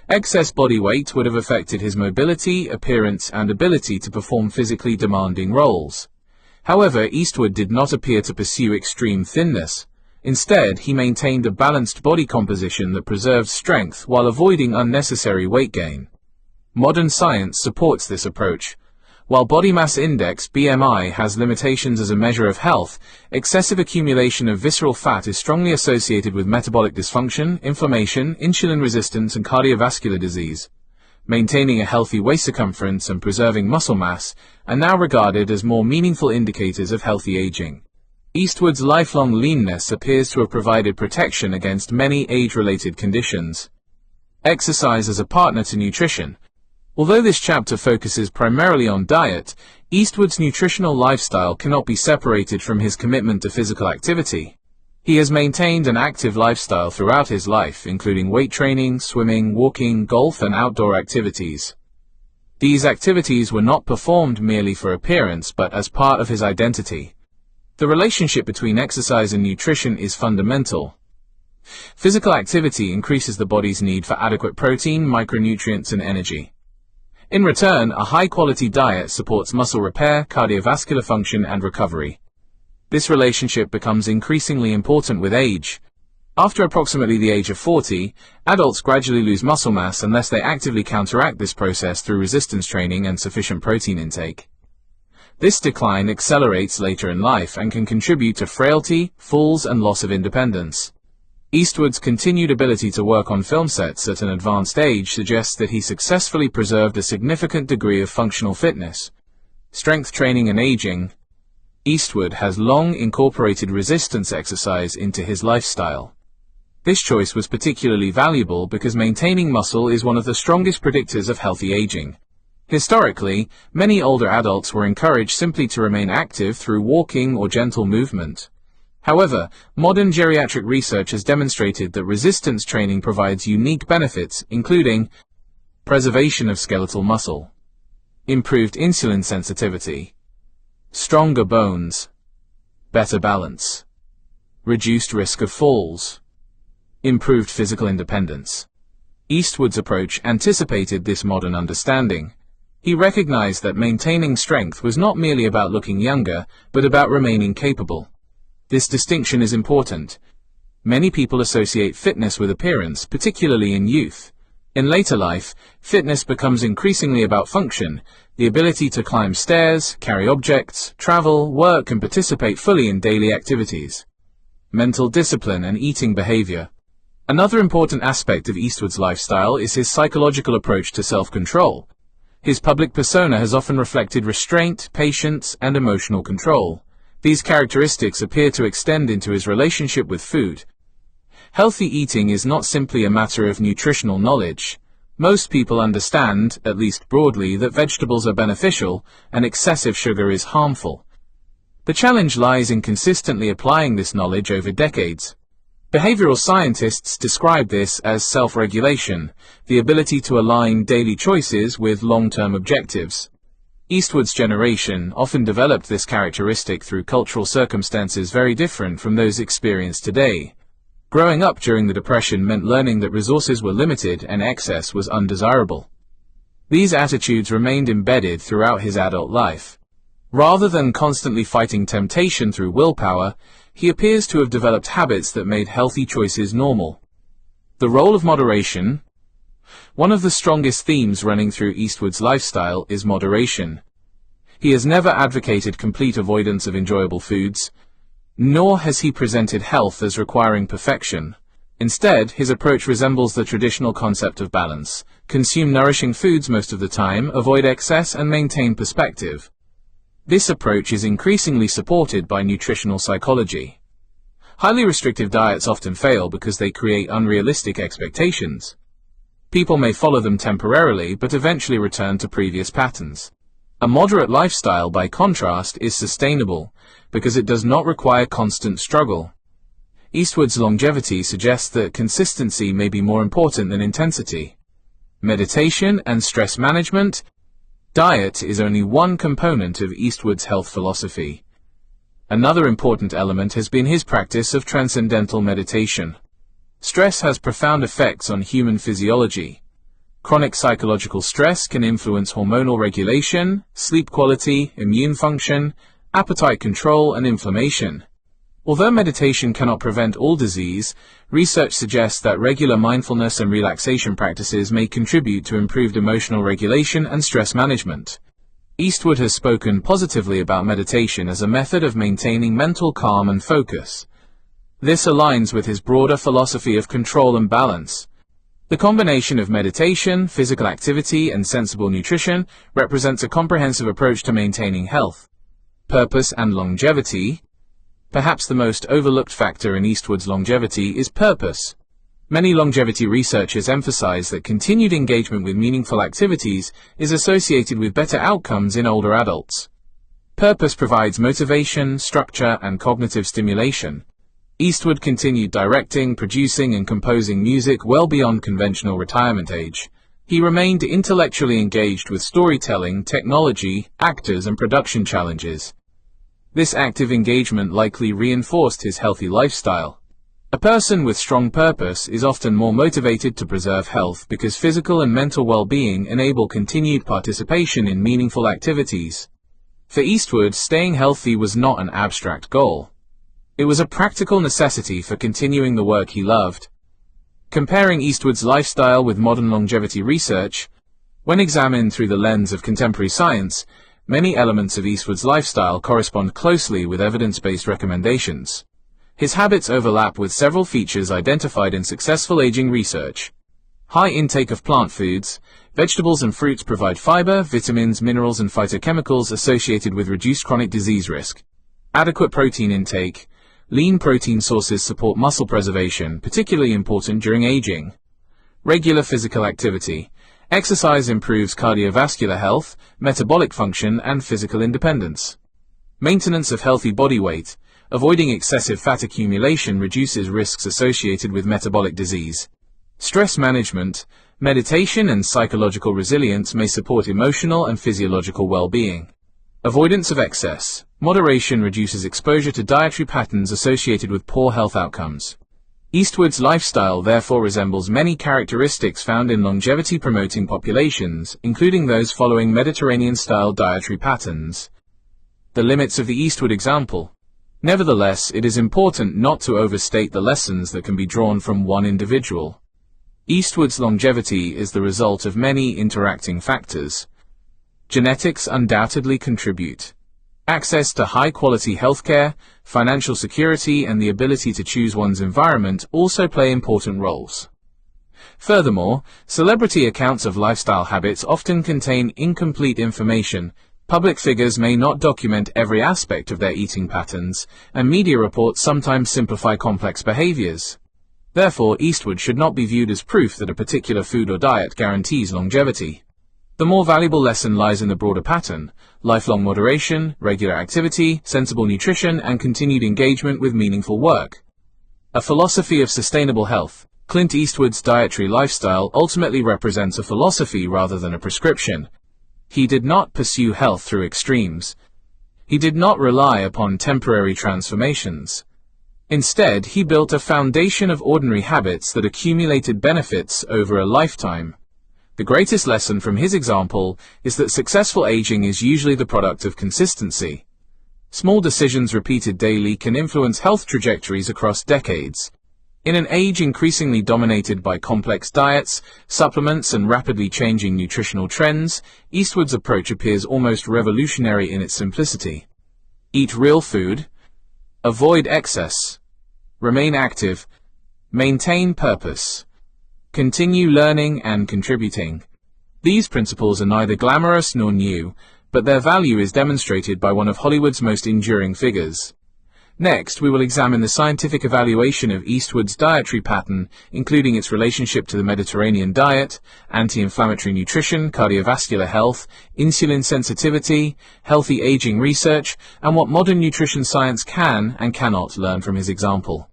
Excess body weight would have affected his mobility, appearance, and ability to perform physically demanding roles. However, Eastwood did not appear to pursue extreme thinness. Instead, he maintained a balanced body composition that preserved strength while avoiding unnecessary weight gain. Modern science supports this approach. While body mass index (BMI) has limitations as a measure of health, excessive accumulation of visceral fat is strongly associated with metabolic dysfunction, inflammation, insulin resistance, and cardiovascular disease. Maintaining a healthy waist circumference and preserving muscle mass are now regarded as more meaningful indicators of healthy aging. Eastwood's lifelong leanness appears to have provided protection against many age-related conditions. Exercise as a partner to nutrition. Although this chapter focuses primarily on diet, Eastwood's nutritional lifestyle cannot be separated from his commitment to physical activity. He has maintained an active lifestyle throughout his life, including weight training, swimming, walking, golf, and outdoor activities. These activities were not performed merely for appearance, but as part of his identity. The relationship between exercise and nutrition is fundamental. Physical activity increases the body's need for adequate protein, micronutrients, and energy. In return, a high-quality diet supports muscle repair, cardiovascular function, and recovery. This relationship becomes increasingly important with age. After approximately the age of 40, adults gradually lose muscle mass unless they actively counteract this process through resistance training and sufficient protein intake. This decline accelerates later in life and can contribute to frailty, falls, and loss of independence. Eastwood's continued ability to work on film sets at an advanced age suggests that he successfully preserved a significant degree of functional fitness. Strength training and aging. Eastwood has long incorporated resistance exercise into his lifestyle. This choice was particularly valuable because maintaining muscle is one of the strongest predictors of healthy aging. Historically, many older adults were encouraged simply to remain active through walking or gentle movement. However, modern geriatric research has demonstrated that resistance training provides unique benefits, including preservation of skeletal muscle, improved insulin sensitivity, stronger bones, better balance, reduced risk of falls, improved physical independence. Eastwood's approach anticipated this modern understanding. He recognized that maintaining strength was not merely about looking younger, but about remaining capable. This distinction is important. Many people associate fitness with appearance, particularly in youth. In later life, fitness becomes increasingly about function, the ability to climb stairs, carry objects, travel, work, and participate fully in daily activities. Mental discipline and eating behavior. Another important aspect of Eastwood's lifestyle is his psychological approach to self-control. His public persona has often reflected restraint, patience, and emotional control. These characteristics appear to extend into his relationship with food. Healthy eating is not simply a matter of nutritional knowledge. Most people understand, at least broadly, that vegetables are beneficial and excessive sugar is harmful. The challenge lies in consistently applying this knowledge over decades. Behavioral scientists describe this as self-regulation, the ability to align daily choices with long-term objectives. Eastwood's generation often developed this characteristic through cultural circumstances very different from those experienced today. Growing up during the Depression meant learning that resources were limited and excess was undesirable. These attitudes remained embedded throughout his adult life. Rather than constantly fighting temptation through willpower, he appears to have developed habits that made healthy choices normal. The role of moderation. One of the strongest themes running through Eastwood's lifestyle is moderation. He has never advocated complete avoidance of enjoyable foods, nor has he presented health as requiring perfection. Instead, his approach resembles the traditional concept of balance. Consume nourishing foods most of the time, avoid excess, and maintain perspective. This approach is increasingly supported by nutritional psychology. Highly restrictive diets often fail because they create unrealistic expectations. People may follow them temporarily, but eventually return to previous patterns. A moderate lifestyle, by contrast, is sustainable because it does not require constant struggle. Eastwood's longevity suggests that consistency may be more important than intensity. Meditation and stress management. Diet is only one component of Eastwood's health philosophy. Another important element has been his practice of transcendental meditation. Stress has profound effects on human physiology. Chronic psychological stress can influence hormonal regulation, sleep quality, immune function, appetite control, and inflammation. Although meditation cannot prevent all disease, research suggests that regular mindfulness and relaxation practices may contribute to improved emotional regulation and stress management. Eastwood has spoken positively about meditation as a method of maintaining mental calm and focus. This aligns with his broader philosophy of control and balance. The combination of meditation, physical activity, and sensible nutrition represents a comprehensive approach to maintaining health, purpose, and longevity. Perhaps the most overlooked factor in Eastwood's longevity is purpose. Many longevity researchers emphasize that continued engagement with meaningful activities is associated with better outcomes in older adults. Purpose provides motivation, structure, and cognitive stimulation. Eastwood continued directing, producing, and composing music well beyond conventional retirement age. He remained intellectually engaged with storytelling, technology, actors, and production challenges. This active engagement likely reinforced his healthy lifestyle. A person with strong purpose is often more motivated to preserve health because physical and mental well-being enable continued participation in meaningful activities. For Eastwood, staying healthy was not an abstract goal. It was a practical necessity for continuing the work he loved. Comparing Eastwood's lifestyle with modern longevity research, when examined through the lens of contemporary science, many elements of Eastwood's lifestyle correspond closely with evidence-based recommendations. His habits overlap with several features identified in successful aging research. High intake of plant foods. Vegetables and fruits provide fiber, vitamins, minerals, and phytochemicals associated with reduced chronic disease risk. Adequate protein intake. Lean protein sources support muscle preservation, particularly important during aging. Regular physical activity. Exercise improves cardiovascular health, metabolic function, and physical independence. Maintenance of healthy body weight. Avoiding excessive fat accumulation reduces risks associated with metabolic disease. Stress management. Meditation and psychological resilience may support emotional and physiological well-being. Avoidance of excess. Moderation reduces exposure to dietary patterns associated with poor health outcomes. Eastwood's lifestyle therefore resembles many characteristics found in longevity-promoting populations, including those following Mediterranean-style dietary patterns. The limits of the Eastwood example. Nevertheless, it is important not to overstate the lessons that can be drawn from one individual. Eastwood's longevity is the result of many interacting factors. Genetics undoubtedly contribute. Access to high-quality healthcare, financial security, and the ability to choose one's environment also play important roles. Furthermore, celebrity accounts of lifestyle habits often contain incomplete information. Public figures may not document every aspect of their eating patterns, and media reports sometimes simplify complex behaviors. Therefore, Eastwood should not be viewed as proof that a particular food or diet guarantees longevity. The more valuable lesson lies in the broader pattern: lifelong moderation, regular activity, sensible nutrition, and continued engagement with meaningful work. A philosophy of sustainable health. Clint Eastwood's dietary lifestyle ultimately represents a philosophy rather than a prescription. He did not pursue health through extremes. He did not rely upon temporary transformations. Instead, he built a foundation of ordinary habits that accumulated benefits over a lifetime. The greatest lesson from his example is that successful aging is usually the product of consistency. Small decisions repeated daily can influence health trajectories across decades. In an age increasingly dominated by complex diets, supplements, and rapidly changing nutritional trends, Eastwood's approach appears almost revolutionary in its simplicity. Eat real food, avoid excess, remain active, maintain purpose, continue learning and contributing. These principles are neither glamorous nor new, but their value is demonstrated by one of Hollywood's most enduring figures. Next, we will examine the scientific evaluation of Eastwood's dietary pattern, including its relationship to the Mediterranean diet, anti-inflammatory nutrition, cardiovascular health, insulin sensitivity, healthy aging research, and what modern nutrition science can and cannot learn from his example.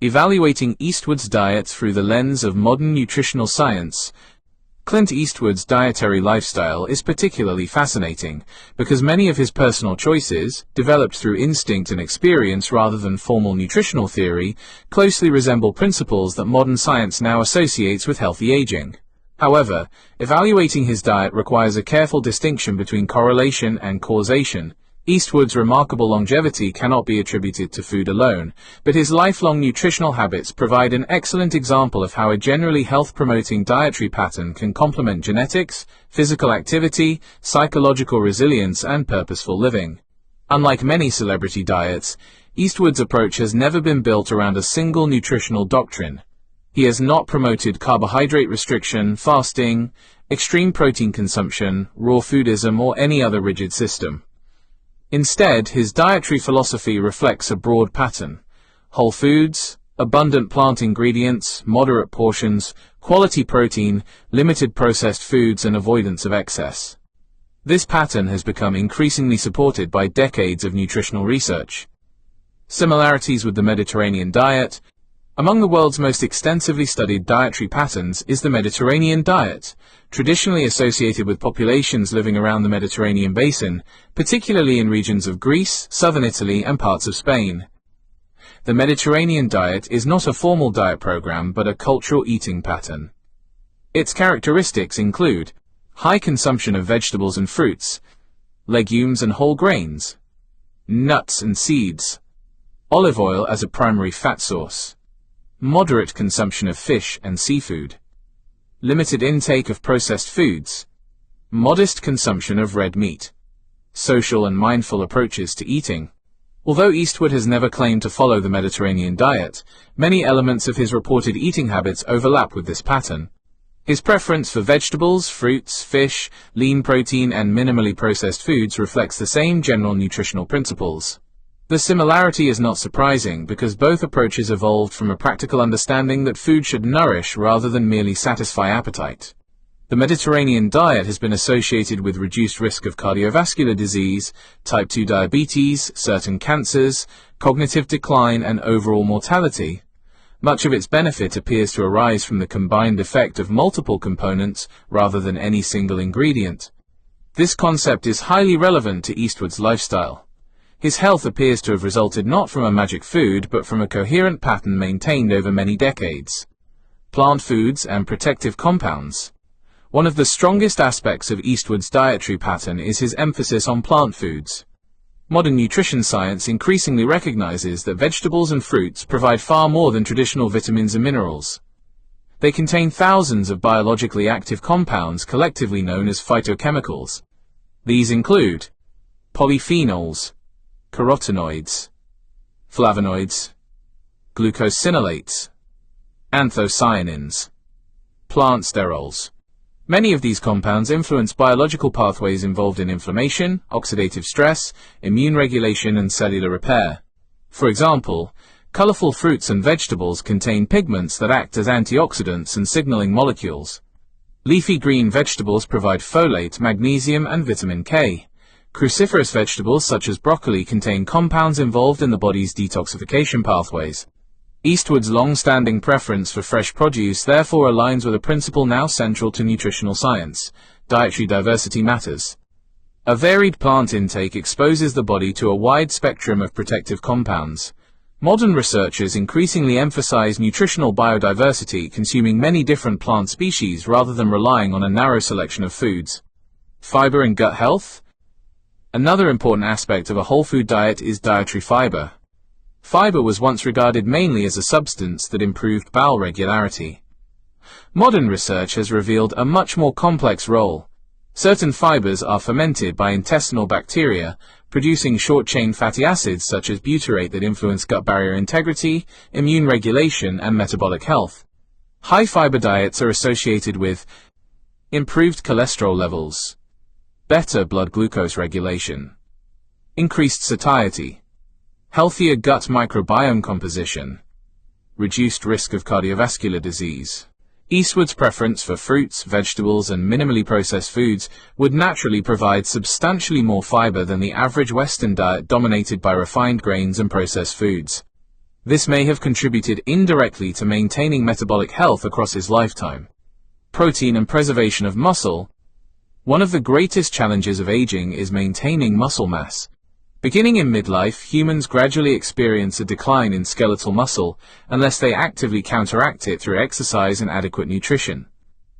Evaluating Eastwood's diet through the lens of modern nutritional science, Clint Eastwood's dietary lifestyle is particularly fascinating because many of his personal choices, developed through instinct and experience rather than formal nutritional theory, closely resemble principles that modern science now associates with healthy aging. However, evaluating his diet requires a careful distinction between correlation and causation. Eastwood's remarkable longevity cannot be attributed to food alone, but his lifelong nutritional habits provide an excellent example of how a generally health-promoting dietary pattern can complement genetics, physical activity, psychological resilience, and purposeful living. Unlike many celebrity diets, Eastwood's approach has never been built around a single nutritional doctrine. He has not promoted carbohydrate restriction, fasting, extreme protein consumption, raw foodism, or any other rigid system. Instead, his dietary philosophy reflects a broad pattern: whole foods, abundant plant ingredients, moderate portions, quality protein, limited processed foods, and avoidance of excess. This pattern has become increasingly supported by decades of nutritional research. Similarities with the Mediterranean diet. Among the world's most extensively studied dietary patterns is the Mediterranean diet, traditionally associated with populations living around the Mediterranean basin, particularly in regions of Greece, southern Italy, and parts of Spain. The Mediterranean diet is not a formal diet program but a cultural eating pattern. Its characteristics include high consumption of vegetables and fruits, legumes and whole grains, nuts and seeds, olive oil as a primary fat source, moderate consumption of fish and seafood, limited intake of processed foods, modest consumption of red meat, social and mindful approaches to eating. Although Eastwood has never claimed to follow the Mediterranean diet, many elements of his reported eating habits overlap with this pattern. His preference for vegetables, fruits, fish, lean protein, and minimally processed foods reflects the same general nutritional principles. The similarity is not surprising because both approaches evolved from a practical understanding that food should nourish rather than merely satisfy appetite. The Mediterranean diet has been associated with reduced risk of cardiovascular disease, type 2 diabetes, certain cancers, cognitive decline, and overall mortality. Much of its benefit appears to arise from the combined effect of multiple components rather than any single ingredient. This concept is highly relevant to Eastwood's lifestyle. His health appears to have resulted not from a magic food, but from a coherent pattern maintained over many decades. Plant foods and protective compounds. One of the strongest aspects of Eastwood's dietary pattern is his emphasis on plant foods. Modern nutrition science increasingly recognizes that vegetables and fruits provide far more than traditional vitamins and minerals. They contain thousands of biologically active compounds collectively known as phytochemicals. These include polyphenols, carotenoids, flavonoids, glucosinolates, anthocyanins, plant sterols. Many of these compounds influence biological pathways involved in inflammation, oxidative stress, immune regulation, and cellular repair. For example, colorful fruits and vegetables contain pigments that act as antioxidants and signaling molecules. Leafy green vegetables provide folate, magnesium, and vitamin K. Cruciferous vegetables such as broccoli contain compounds involved in the body's detoxification pathways. Eastwood's long-standing preference for fresh produce therefore aligns with a principle now central to nutritional science: dietary diversity matters. A varied plant intake exposes the body to a wide spectrum of protective compounds. Modern researchers increasingly emphasize nutritional biodiversity, consuming many different plant species rather than relying on a narrow selection of foods. Fiber and gut health. Another important aspect of a whole food diet is dietary fiber. Fiber was once regarded mainly as a substance that improved bowel regularity. Modern research has revealed a much more complex role. Certain fibers are fermented by intestinal bacteria, producing short-chain fatty acids such as butyrate that influence gut barrier integrity, immune regulation, and metabolic health. High-fiber diets are associated with improved cholesterol levels, better blood glucose regulation, increased satiety, healthier gut microbiome composition, reduced risk of cardiovascular disease. Eastwood's preference for fruits, vegetables, and minimally processed foods would naturally provide substantially more fiber than the average Western diet dominated by refined grains and processed foods. This may have contributed indirectly to maintaining metabolic health across his lifetime. Protein and preservation of muscle. One of the greatest challenges of aging is maintaining muscle mass. Beginning in midlife, humans gradually experience a decline in skeletal muscle unless they actively counteract it through exercise and adequate nutrition.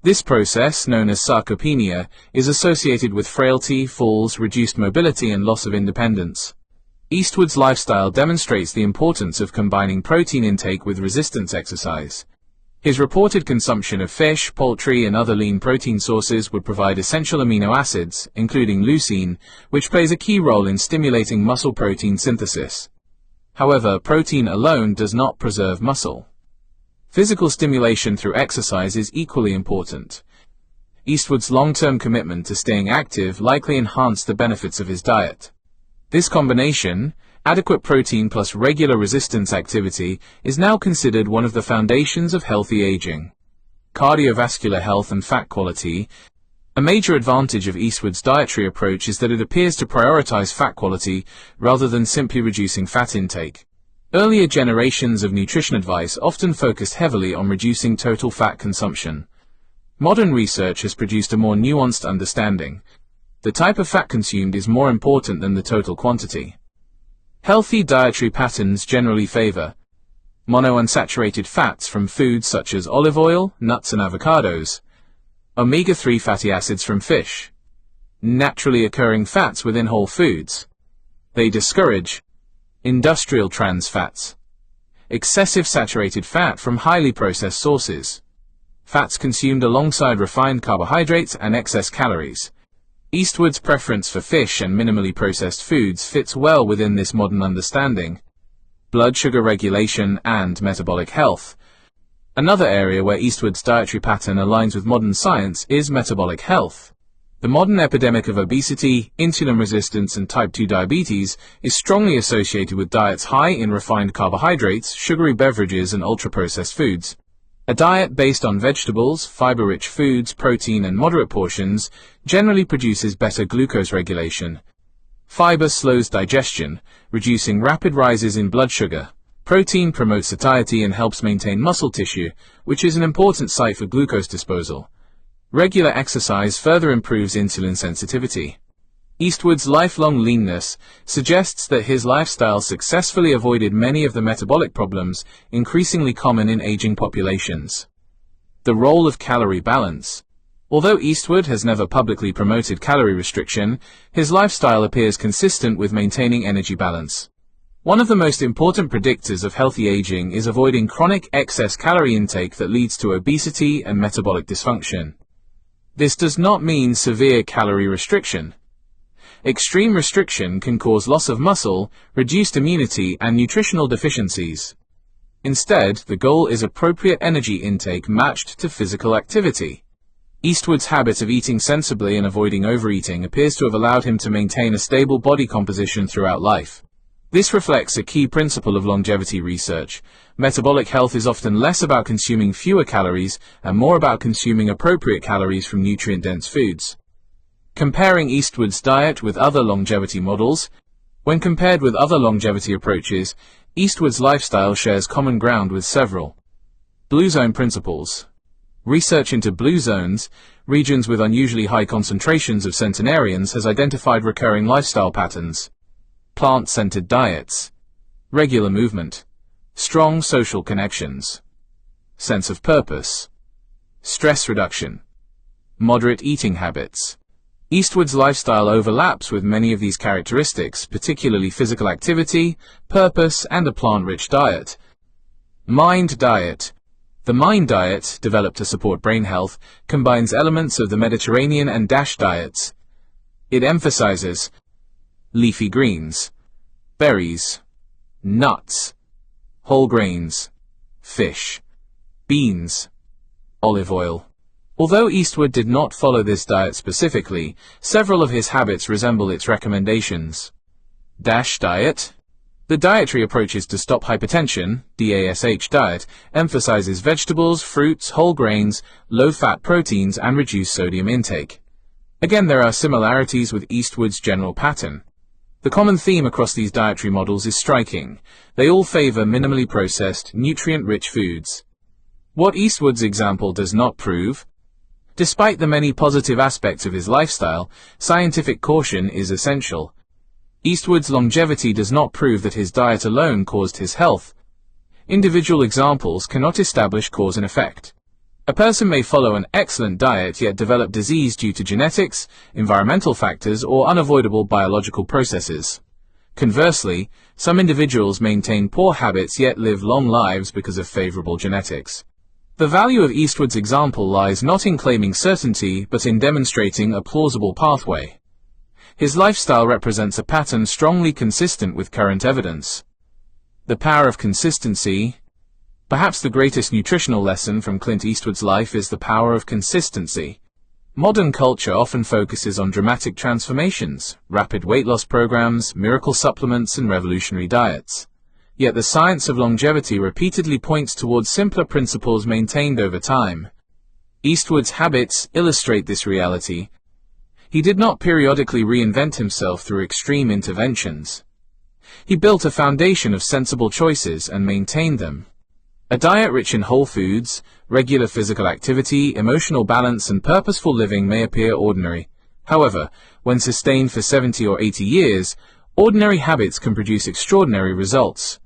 This process, known as sarcopenia, is associated with frailty, falls, reduced mobility, and loss of independence. Eastwood's lifestyle demonstrates the importance of combining protein intake with resistance exercise. His reported consumption of fish, poultry, and other lean protein sources would provide essential amino acids, including leucine, which plays a key role in stimulating muscle protein synthesis. However, protein alone does not preserve muscle. Physical stimulation through exercise is equally important. Eastwood's long-term commitment to staying active likely enhanced the benefits of his diet. This combination, adequate protein plus regular resistance activity, is now considered one of the foundations of healthy aging. Cardiovascular health and fat quality. A major advantage of Eastwood's dietary approach is that it appears to prioritize fat quality rather than simply reducing fat intake. Earlier generations of nutrition advice often focused heavily on reducing total fat consumption. Modern research has produced a more nuanced understanding. The type of fat consumed is more important than the total quantity. Healthy dietary patterns generally favor monounsaturated fats from foods such as olive oil, nuts, and avocados, omega-3 fatty acids from fish, naturally occurring fats within whole foods. They discourage industrial trans fats, excessive saturated fat from highly processed sources, fats consumed alongside refined carbohydrates, and excess calories. Eastwood's preference for fish and minimally processed foods fits well within this modern understanding. Blood sugar regulation and metabolic health. Another area where Eastwood's dietary pattern aligns with modern science is metabolic health. The modern epidemic of obesity, insulin resistance, and type 2 diabetes is strongly associated with diets high in refined carbohydrates, sugary beverages, and ultra-processed foods. A diet based on vegetables, fiber-rich foods, protein, and moderate portions generally produces better glucose regulation. Fiber slows digestion, reducing rapid rises in blood sugar. Protein promotes satiety and helps maintain muscle tissue, which is an important site for glucose disposal. Regular exercise further improves insulin sensitivity. Eastwood's lifelong leanness suggests that his lifestyle successfully avoided many of the metabolic problems increasingly common in aging populations. The role of calorie balance. Although Eastwood has never publicly promoted calorie restriction, his lifestyle appears consistent with maintaining energy balance. One of the most important predictors of healthy aging is avoiding chronic excess calorie intake that leads to obesity and metabolic dysfunction. This does not mean severe calorie restriction. Extreme restriction can cause loss of muscle, reduced immunity, and nutritional deficiencies. Instead, the goal is appropriate energy intake matched to physical activity. Eastwood's habit of eating sensibly and avoiding overeating appears to have allowed him to maintain a stable body composition throughout life. This reflects a key principle of longevity research. Metabolic health is often less about consuming fewer calories and more about consuming appropriate calories from nutrient-dense foods. Comparing Eastwood's diet with other longevity models. When compared with other longevity approaches, Eastwood's lifestyle shares common ground with several. Blue zone principles. Research into blue zones, regions with unusually high concentrations of centenarians, has identified recurring lifestyle patterns. Plant-centered diets. Regular movement. Strong social connections. Sense of purpose. Stress reduction. Moderate eating habits. Eastwood's lifestyle overlaps with many of these characteristics, particularly physical activity, purpose, and a plant-rich diet. Mind diet. The Mind diet, developed to support brain health, combines elements of the Mediterranean and DASH diets. It emphasizes leafy greens, berries, nuts, whole grains, fish, beans, olive oil. Although Eastwood did not follow this diet specifically, several of his habits resemble its recommendations. DASH diet. The dietary approaches to stop hypertension, DASH diet, emphasizes vegetables, fruits, whole grains, low-fat proteins, and reduced sodium intake. Again, there are similarities with Eastwood's general pattern. The common theme across these dietary models is striking. They all favor minimally processed, nutrient-rich foods. What Eastwood's example does not prove? Despite the many positive aspects of his lifestyle, scientific caution is essential. Eastwood's longevity does not prove that his diet alone caused his health. Individual examples cannot establish cause and effect. A person may follow an excellent diet yet develop disease due to genetics, environmental factors, or unavoidable biological processes. Conversely, some individuals maintain poor habits yet live long lives because of favorable genetics. The value of Eastwood's example lies not in claiming certainty, but in demonstrating a plausible pathway. His lifestyle represents a pattern strongly consistent with current evidence. The power of consistency. Perhaps the greatest nutritional lesson from Clint Eastwood's life is the power of consistency. Modern culture often focuses on dramatic transformations, rapid weight loss programs, miracle supplements, and revolutionary diets. Yet the science of longevity repeatedly points towards simpler principles maintained over time. Eastwood's habits illustrate this reality. He did not periodically reinvent himself through extreme interventions. He built a foundation of sensible choices and maintained them. A diet rich in whole foods, regular physical activity, emotional balance, and purposeful living may appear ordinary. However, when sustained for 70 or 80 years, ordinary habits can produce extraordinary results.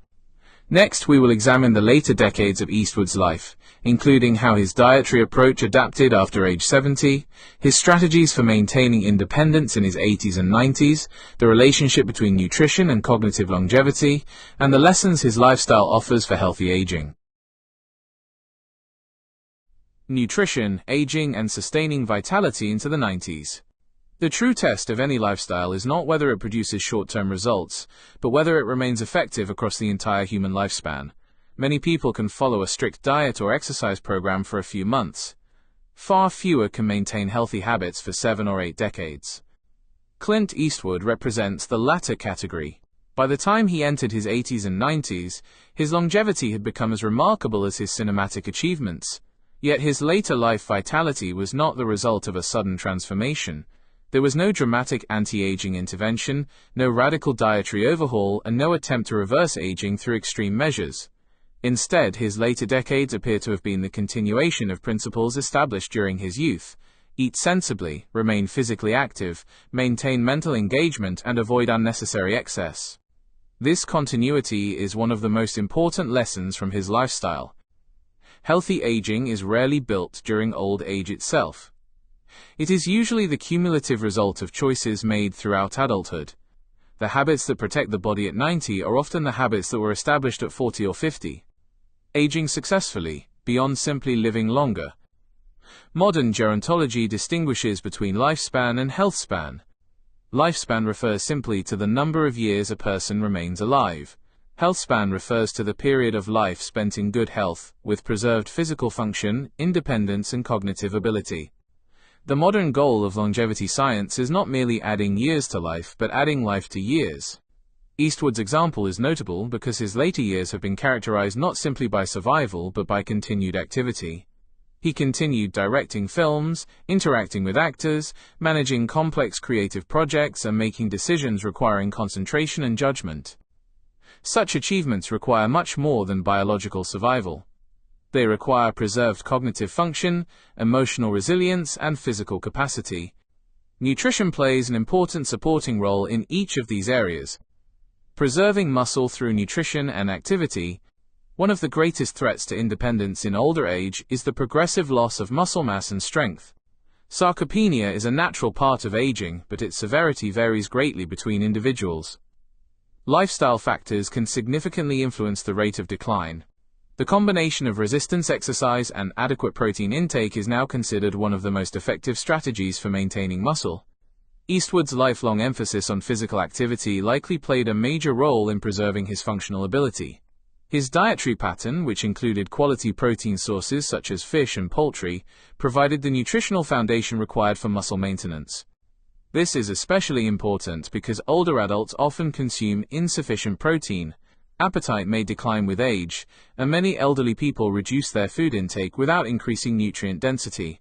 Next, we will examine the later decades of Eastwood's life, including how his dietary approach adapted after age 70, his strategies for maintaining independence in his 80s and 90s, the relationship between nutrition and cognitive longevity, and the lessons his lifestyle offers for healthy aging. Nutrition, aging, and sustaining vitality into the 90s. The true test of any lifestyle is not whether it produces short-term results, but whether it remains effective across the entire human lifespan. Many people can follow a strict diet or exercise program for a few months. Far fewer can maintain healthy habits for 7 or 8 decades. Clint Eastwood represents the latter category. By the time he entered his 80s and 90s, his longevity had become as remarkable as his cinematic achievements. Yet his later life vitality was not the result of a sudden transformation. There was no dramatic anti-aging intervention, no radical dietary overhaul, and no attempt to reverse aging through extreme measures. Instead, his later decades appear to have been the continuation of principles established during his youth. Eat sensibly, remain physically active, maintain mental engagement, and avoid unnecessary excess. This continuity is one of the most important lessons from his lifestyle. Healthy aging is rarely built during old age itself. It is usually the cumulative result of choices made throughout adulthood. The habits that protect the body at 90 are often the habits that were established at 40 or 50. Aging successfully, beyond simply living longer. Modern gerontology distinguishes between lifespan and health span. Lifespan refers simply to the number of years a person remains alive. Health span refers to the period of life spent in good health, with preserved physical function, independence, and cognitive ability. The modern goal of longevity science is not merely adding years to life, but adding life to years. Eastwood's example is notable because his later years have been characterized not simply by survival but by continued activity. He continued directing films, interacting with actors, managing complex creative projects, and making decisions requiring concentration and judgment. Such achievements require much more than biological survival. They require preserved cognitive function, emotional resilience, and physical capacity. Nutrition plays an important supporting role in each of these areas. Preserving muscle through nutrition and activity. One of the greatest threats to independence in older age is the progressive loss of muscle mass and strength. Sarcopenia is a natural part of aging, but its severity varies greatly between individuals. Lifestyle factors can significantly influence the rate of decline. The combination of resistance exercise and adequate protein intake is now considered one of the most effective strategies for maintaining muscle. Eastwood's lifelong emphasis on physical activity likely played a major role in preserving his functional ability. His dietary pattern, which included quality protein sources such as fish and poultry, provided the nutritional foundation required for muscle maintenance. This is especially important because older adults often consume insufficient protein, appetite may decline with age, and many elderly people reduce their food intake without increasing nutrient density.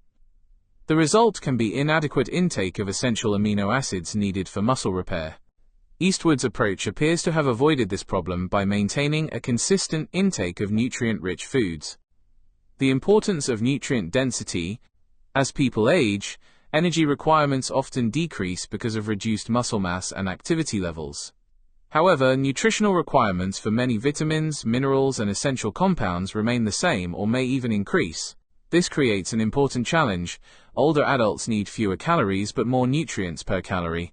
The result can be inadequate intake of essential amino acids needed for muscle repair. Eastwood's approach appears to have avoided this problem by maintaining a consistent intake of nutrient-rich foods. The importance of nutrient density. As people age, energy requirements often decrease because of reduced muscle mass and activity levels. However, nutritional requirements for many vitamins, minerals, and essential compounds remain the same or may even increase. This creates an important challenge. Older adults need fewer calories but more nutrients per calorie.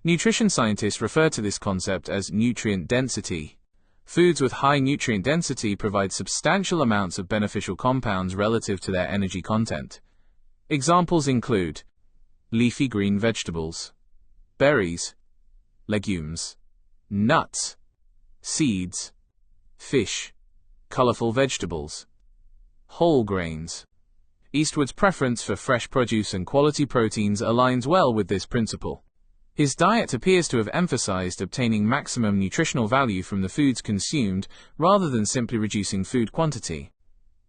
Nutrition scientists refer to this concept as nutrient density. Foods with high nutrient density provide substantial amounts of beneficial compounds relative to their energy content. Examples include leafy green vegetables, berries, legumes, nuts, seeds, fish, colorful vegetables, whole grains. Eastwood's preference for fresh produce and quality proteins aligns well with this principle. His diet appears to have emphasized obtaining maximum nutritional value from the foods consumed rather than simply reducing food quantity.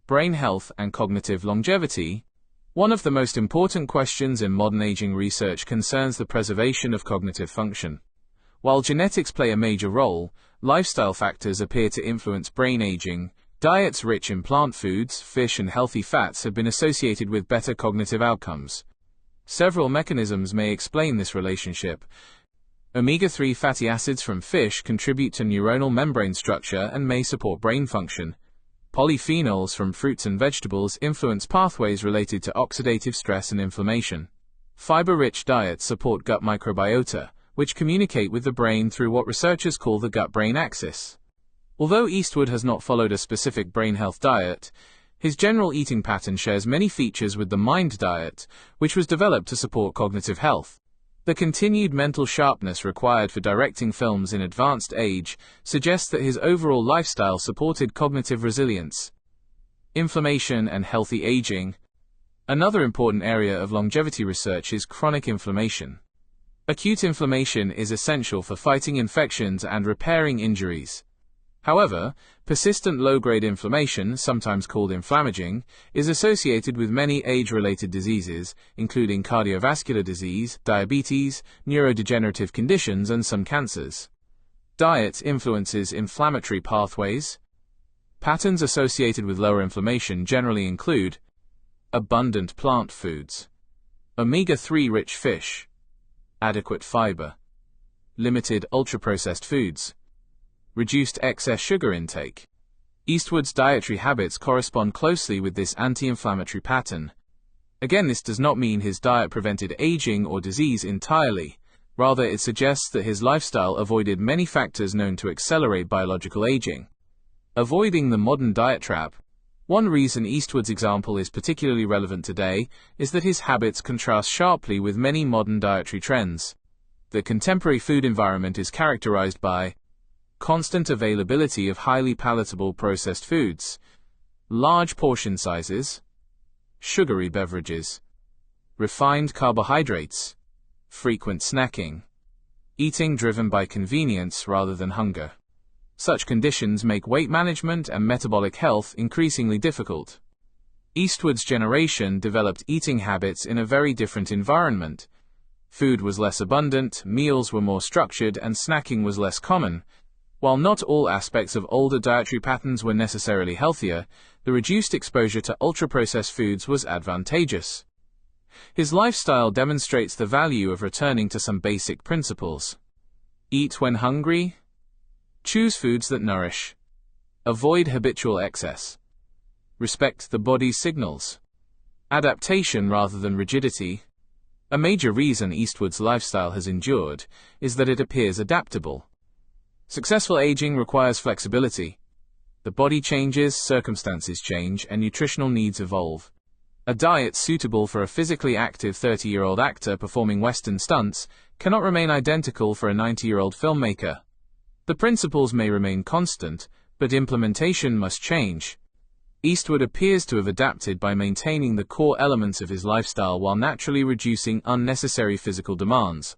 Brain health and cognitive longevity. One of the most important questions in modern aging research concerns the preservation of cognitive function. While genetics play a major role, lifestyle factors appear to influence brain aging. Diets rich in plant foods, fish, and healthy fats have been associated with better cognitive outcomes. Several mechanisms may explain this relationship. Omega-3 fatty acids from fish contribute to neuronal membrane structure and may support brain function. Polyphenols from fruits and vegetables influence pathways related to oxidative stress and inflammation. Fiber-rich diets support gut microbiota, which communicate with the brain through what researchers call the gut-brain axis. Although Eastwood has not followed a specific brain health diet, his general eating pattern shares many features with the MIND diet, which was developed to support cognitive health. The continued mental sharpness required for directing films in advanced age suggests that his overall lifestyle supported cognitive resilience. Inflammation and healthy aging. Another important area of longevity research is chronic inflammation. Acute inflammation is essential for fighting infections and repairing injuries. However, persistent low-grade inflammation, sometimes called inflammaging, is associated with many age-related diseases, including cardiovascular disease, diabetes, neurodegenerative conditions, and some cancers. Diet influences inflammatory pathways. Patterns associated with lower inflammation generally include abundant plant foods, omega-3 rich fish, adequate fiber, limited ultra-processed foods, reduced excess sugar intake. Eastwood's dietary habits correspond closely with this anti-inflammatory pattern. Again, this does not mean his diet prevented aging or disease entirely. Rather, it suggests that his lifestyle avoided many factors known to accelerate biological aging. Avoiding the modern diet trap. One reason Eastwood's example is particularly relevant today is that his habits contrast sharply with many modern dietary trends. The contemporary food environment is characterized by constant availability of highly palatable processed foods, large portion sizes, sugary beverages, refined carbohydrates, frequent snacking, eating driven by convenience rather than hunger. Such conditions make weight management and metabolic health increasingly difficult. Eastwood's generation developed eating habits in a very different environment. Food was less abundant, meals were more structured, and snacking was less common. While not all aspects of older dietary patterns were necessarily healthier, the reduced exposure to ultra-processed foods was advantageous. His lifestyle demonstrates the value of returning to some basic principles. Eat when hungry. Choose foods that nourish. Avoid habitual excess. Respect the body's signals. Adaptation rather than rigidity. A major reason Eastwood's lifestyle has endured is that it appears adaptable. Successful aging requires flexibility. The body changes, circumstances change, and nutritional needs evolve. A diet suitable for a physically active 30-year-old actor performing Western stunts cannot remain identical for a 90-year-old filmmaker. The principles may remain constant, but implementation must change. Eastwood appears to have adapted by maintaining the core elements of his lifestyle while naturally reducing unnecessary physical demands.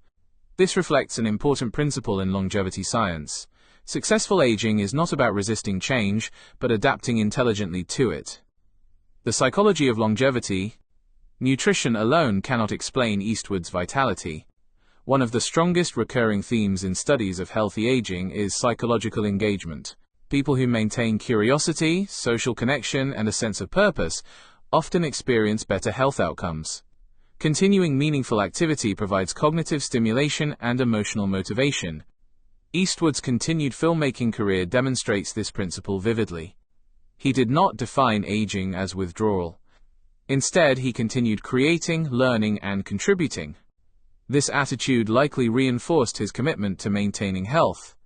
This reflects an important principle in longevity science. Successful aging is not about resisting change, but adapting intelligently to it. The psychology of longevity. Nutrition alone cannot explain Eastwood's vitality. One of the strongest recurring themes in studies of healthy aging is psychological engagement. People who maintain curiosity, social connection, and a sense of purpose often experience better health outcomes. Continuing meaningful activity provides cognitive stimulation and emotional motivation. Eastwood's continued filmmaking career demonstrates this principle vividly. He did not define aging as withdrawal. Instead, he continued creating, learning, and contributing. This attitude likely reinforced his commitment to maintaining health.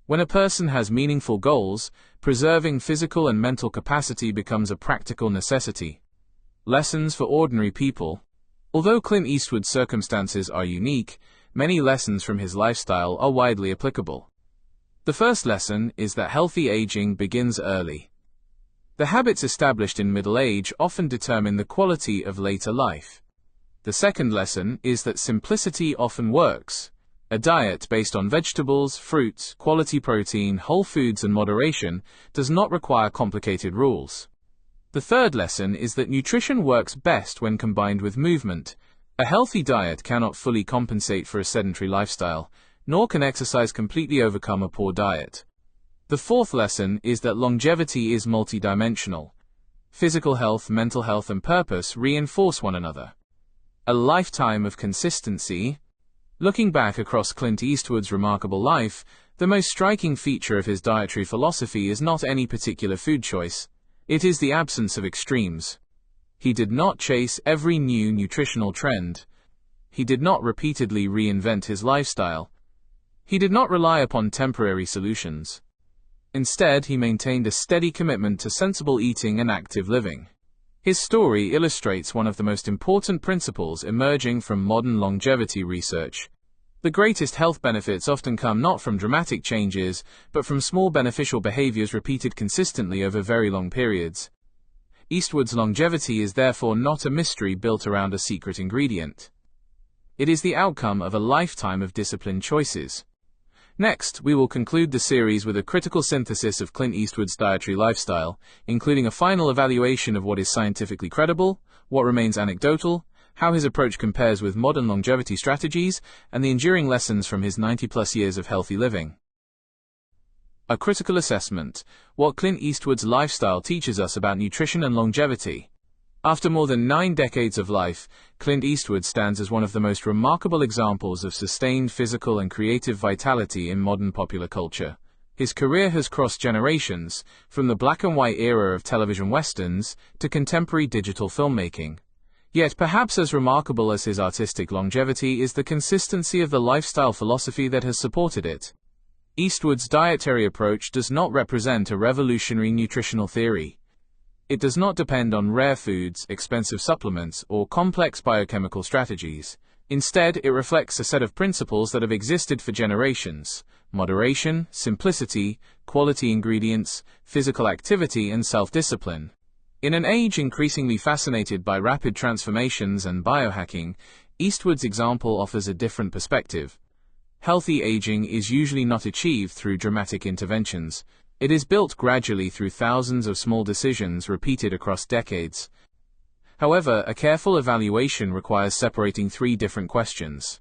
When a person has meaningful goals, preserving physical and mental capacity becomes a practical necessity. Lessons for ordinary people. Although Clint Eastwood's circumstances are unique, many lessons from his lifestyle are widely applicable. The first lesson is that healthy aging begins early. The habits established in middle age often determine the quality of later life. The second lesson is that simplicity often works. A diet based on vegetables, fruits, quality protein, whole foods, and moderation does not require complicated rules. The third lesson is that nutrition works best when combined with movement. A healthy diet cannot fully compensate for a sedentary lifestyle, nor can exercise completely overcome a poor diet. The fourth lesson is that longevity is multidimensional. Physical health, mental health, and purpose reinforce one another. A lifetime of consistency. Looking back across Clint Eastwood's remarkable life, the most striking feature of his dietary philosophy is not any particular food choice. It is the absence of extremes. He did not chase every new nutritional trend. He did not repeatedly reinvent his lifestyle. He did not rely upon temporary solutions. Instead, he maintained a steady commitment to sensible eating and active living. His story illustrates one of the most important principles emerging from modern longevity research. The greatest health benefits often come not from dramatic changes, but from small beneficial behaviors repeated consistently over very long periods. Eastwood's longevity is therefore not a mystery built around a secret ingredient. It is the outcome of a lifetime of disciplined choices. Next, we will conclude the series with a critical synthesis of Clint Eastwood's dietary lifestyle, including a final evaluation of what is scientifically credible, what remains anecdotal, how his approach compares with modern longevity strategies, and the enduring lessons from his 90-plus years of healthy living. A critical assessment: what Clint Eastwood's lifestyle teaches us about nutrition and longevity. After more than 9 decades of life, Clint Eastwood stands as one of the most remarkable examples of sustained physical and creative vitality in modern popular culture. His career has crossed generations, from the black and white era of television westerns to contemporary digital filmmaking. Yet perhaps as remarkable as his artistic longevity is the consistency of the lifestyle philosophy that has supported it. Eastwood's dietary approach does not represent a revolutionary nutritional theory. It does not depend on rare foods, expensive supplements, or complex biochemical strategies. Instead, it reflects a set of principles that have existed for generations: moderation, simplicity, quality ingredients, physical activity, and self-discipline. In an age increasingly fascinated by rapid transformations and biohacking, Eastwood's example offers a different perspective. Healthy aging is usually not achieved through dramatic interventions. It is built gradually through thousands of small decisions repeated across decades. However, a careful evaluation requires separating 3 different questions.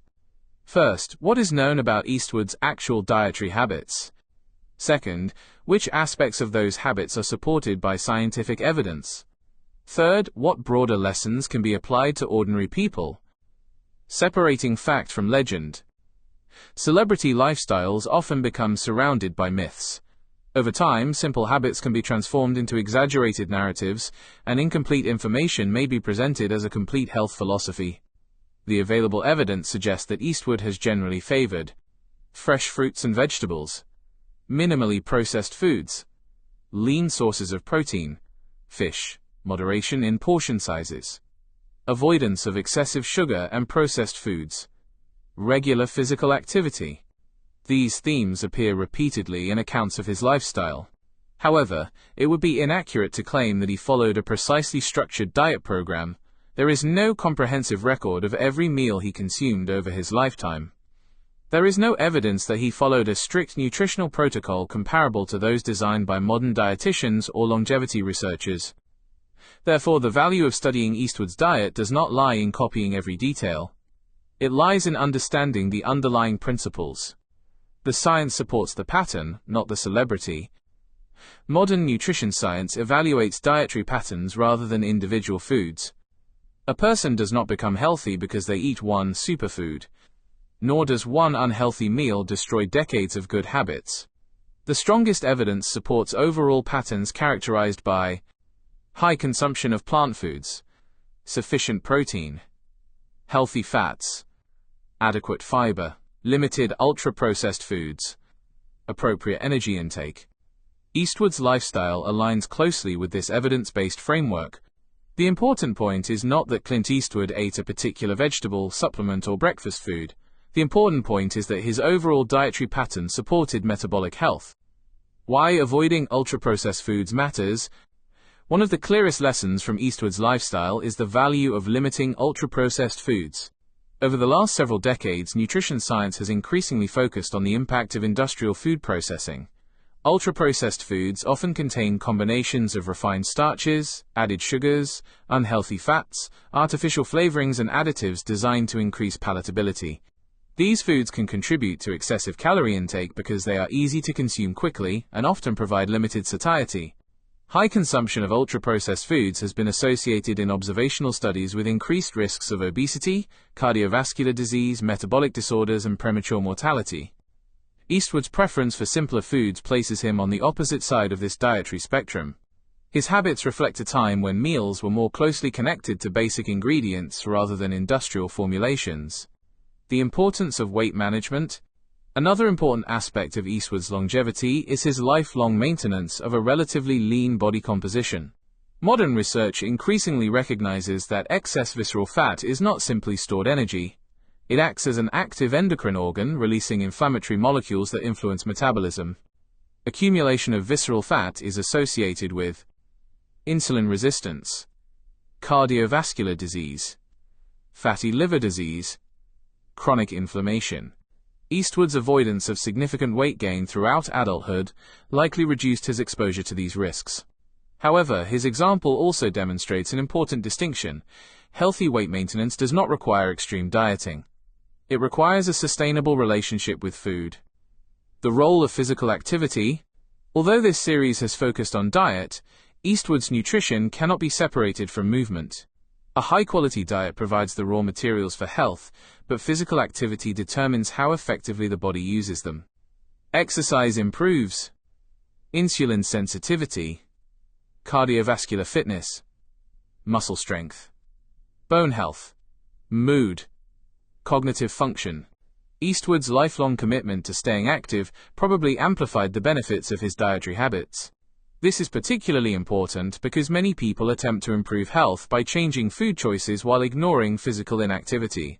First, what is known about Eastwood's actual dietary habits? Second, which aspects of those habits are supported by scientific evidence? Third, what broader lessons can be applied to ordinary people? Separating fact from legend. Celebrity lifestyles often become surrounded by myths. Over time, simple habits can be transformed into exaggerated narratives, and incomplete information may be presented as a complete health philosophy. The available evidence suggests that Eastwood has generally favored fresh fruits and vegetables, minimally processed foods, lean sources of protein, fish, moderation in portion sizes, avoidance of excessive sugar and processed foods, regular physical activity. These themes appear repeatedly in accounts of his lifestyle. However, it would be inaccurate to claim that he followed a precisely structured diet program. There is no comprehensive record of every meal he consumed over his lifetime. There is no evidence that he followed a strict nutritional protocol comparable to those designed by modern dietitians or longevity researchers. Therefore, the value of studying Eastwood's diet does not lie in copying every detail. It lies in understanding the underlying principles. The science supports the pattern, not the celebrity. Modern nutrition science evaluates dietary patterns rather than individual foods. A person does not become healthy because they eat one superfood. Nor does one unhealthy meal destroy decades of good habits. The strongest evidence supports overall patterns characterized by high consumption of plant foods, sufficient protein, healthy fats, adequate fiber, limited ultra-processed foods, appropriate energy intake. Eastwood's lifestyle aligns closely with this evidence-based framework. The important point is not that Clint Eastwood ate a particular vegetable, supplement or breakfast food. The important point is that his overall dietary pattern supported metabolic health. Why avoiding ultra-processed foods matters. One of the clearest lessons from Eastwood's lifestyle is the value of limiting ultra-processed foods. Over the last several decades, nutrition science has increasingly focused on the impact of industrial food processing. Ultra-processed foods often contain combinations of refined starches, added sugars, unhealthy fats, artificial flavorings and additives designed to increase palatability. These foods can contribute to excessive calorie intake because they are easy to consume quickly and often provide limited satiety. High consumption of ultra-processed foods has been associated in observational studies with increased risks of obesity, cardiovascular disease, metabolic disorders, and premature mortality. Eastwood's preference for simpler foods places him on the opposite side of this dietary spectrum. His habits reflect a time when meals were more closely connected to basic ingredients rather than industrial formulations. The importance of weight management. Another important aspect of Eastwood's longevity is his lifelong maintenance of a relatively lean body composition. Modern research increasingly recognizes that excess visceral fat is not simply stored energy. It acts as an active endocrine organ, releasing inflammatory molecules that influence metabolism. Accumulation of visceral fat is associated with insulin resistance, cardiovascular disease, fatty liver disease, chronic inflammation. Eastwood's avoidance of significant weight gain throughout adulthood likely reduced his exposure to these risks. However, his example also demonstrates an important distinction. Healthy weight maintenance does not require extreme dieting. It requires a sustainable relationship with food. The role of physical activity. Although this series has focused on diet, Eastwood's nutrition cannot be separated from movement. A high-quality diet provides the raw materials for health, but physical activity determines how effectively the body uses them. Exercise improves insulin sensitivity, cardiovascular fitness, muscle strength, bone health, mood, cognitive function. Eastwood's lifelong commitment to staying active probably amplified the benefits of his dietary habits. This is particularly important because many people attempt to improve health by changing food choices while ignoring physical inactivity.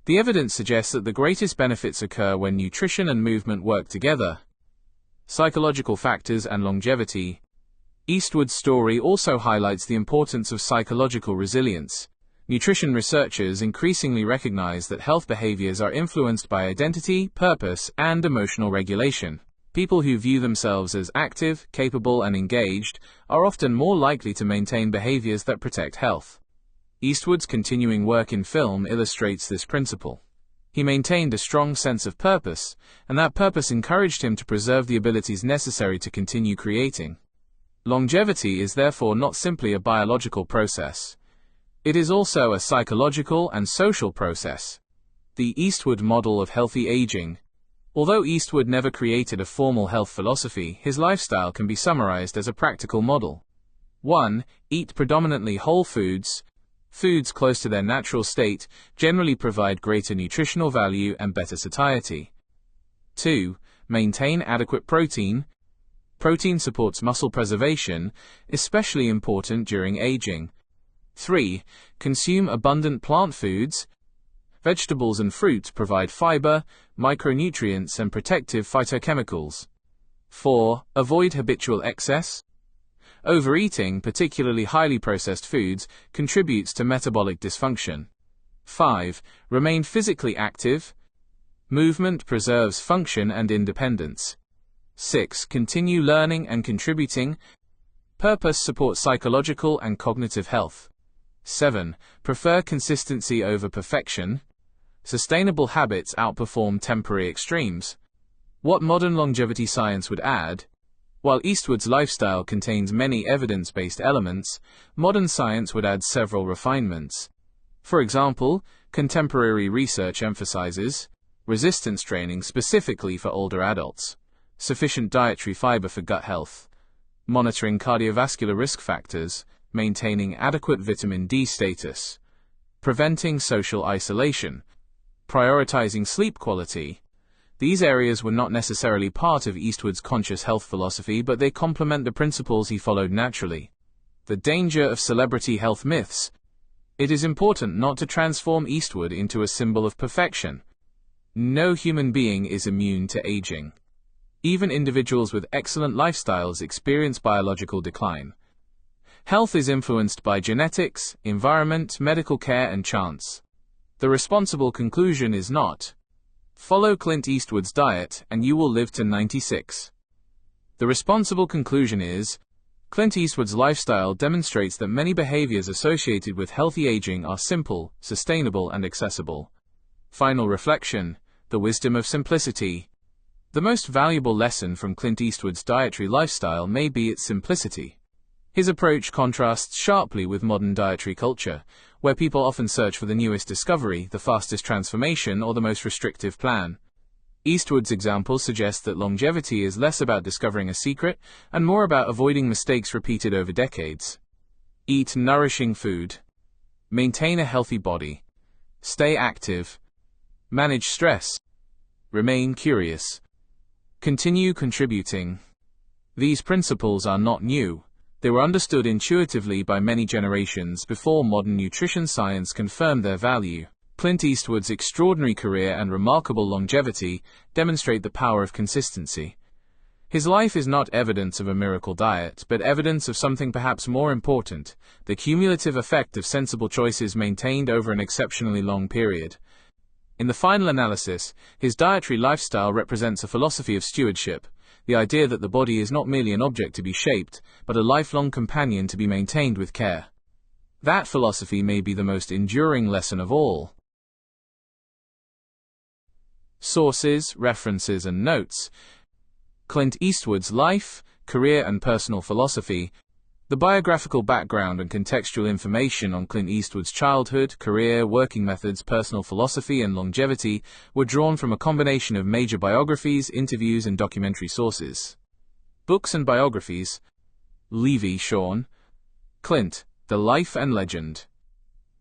The evidence suggests that the greatest benefits occur when nutrition and movement work together. Psychological factors and longevity. Eastwood's story also highlights the importance of psychological resilience. Nutrition researchers increasingly recognize that health behaviors are influenced by identity, purpose, and emotional regulation. People who view themselves as active, capable, and engaged are often more likely to maintain behaviors that protect health. Eastwood's continuing work in film illustrates this principle. He maintained a strong sense of purpose, and that purpose encouraged him to preserve the abilities necessary to continue creating. Longevity is therefore not simply a biological process. It is also a psychological and social process. The Eastwood model of healthy aging. Although Eastwood never created a formal health philosophy, his lifestyle can be summarized as a practical model. 1. Eat predominantly whole foods. Foods close to their natural state generally provide greater nutritional value and better satiety. 2. Maintain adequate protein. Protein supports muscle preservation, especially important during aging. 3. Consume abundant plant foods. Vegetables and fruits provide fiber, micronutrients and protective phytochemicals. 4. Avoid habitual excess. Overeating, particularly highly processed foods, contributes to metabolic dysfunction. 5. Remain physically active. Movement preserves function and independence. 6. Continue learning and contributing. Purpose supports psychological and cognitive health. 7. Prefer consistency over perfection. Sustainable habits outperform temporary extremes. What modern longevity science would add? While Eastwood's lifestyle contains many evidence-based elements, modern science would add several refinements. For example, contemporary research emphasizes resistance training specifically for older adults, sufficient dietary fiber for gut health, monitoring cardiovascular risk factors, maintaining adequate vitamin D status, preventing social isolation, prioritizing sleep quality. These areas were not necessarily part of Eastwood's conscious health philosophy, but they complement the principles he followed naturally. The danger of celebrity health myths. It is important not to transform Eastwood into a symbol of perfection. No human being is immune to aging. Even individuals with excellent lifestyles experience biological decline. Health is influenced by genetics, environment, medical care, and chance. The responsible conclusion is not, follow Clint Eastwood's diet and you will live to 96. The responsible conclusion is, Clint Eastwood's lifestyle demonstrates that many behaviors associated with healthy aging are simple, sustainable, and accessible. Final reflection, the wisdom of simplicity. The most valuable lesson from Clint Eastwood's dietary lifestyle may be its simplicity. His approach contrasts sharply with modern dietary culture, where people often search for the newest discovery, the fastest transformation, or the most restrictive plan. Eastwood's example suggests that longevity is less about discovering a secret and more about avoiding mistakes repeated over decades. Eat nourishing food. Maintain a healthy body. Stay active. Manage stress. Remain curious. Continue contributing. These principles are not new. They were understood intuitively by many generations before modern nutrition science confirmed their value. Clint Eastwood's extraordinary career and remarkable longevity demonstrate the power of consistency. His life is not evidence of a miracle diet, but evidence of something perhaps more important, the cumulative effect of sensible choices maintained over an exceptionally long period. In the final analysis, his dietary lifestyle represents a philosophy of stewardship, the idea that the body is not merely an object to be shaped, but a lifelong companion to be maintained with care. That philosophy may be the most enduring lesson of all. Sources, references, and notes. Clint Eastwood's life, career, and personal philosophy. The biographical background and contextual information on Clint Eastwood's childhood, career, working methods, personal philosophy, and longevity were drawn from a combination of major biographies, interviews, and documentary sources. Books and biographies. Levy, Sean. Clint, The Life and Legend.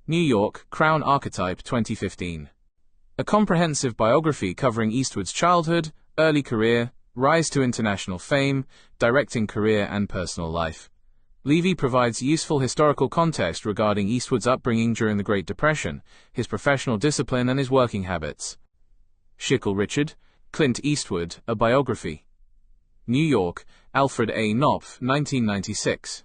New York, Crown Archetype 2015. A comprehensive biography covering Eastwood's childhood, early career, rise to international fame, directing career, and personal life. Levy provides useful historical context regarding Eastwood's upbringing during the Great Depression, his professional discipline, and his working habits. Schickel, Richard. Clint Eastwood, A Biography. New York, Alfred A. Knopf, 1996.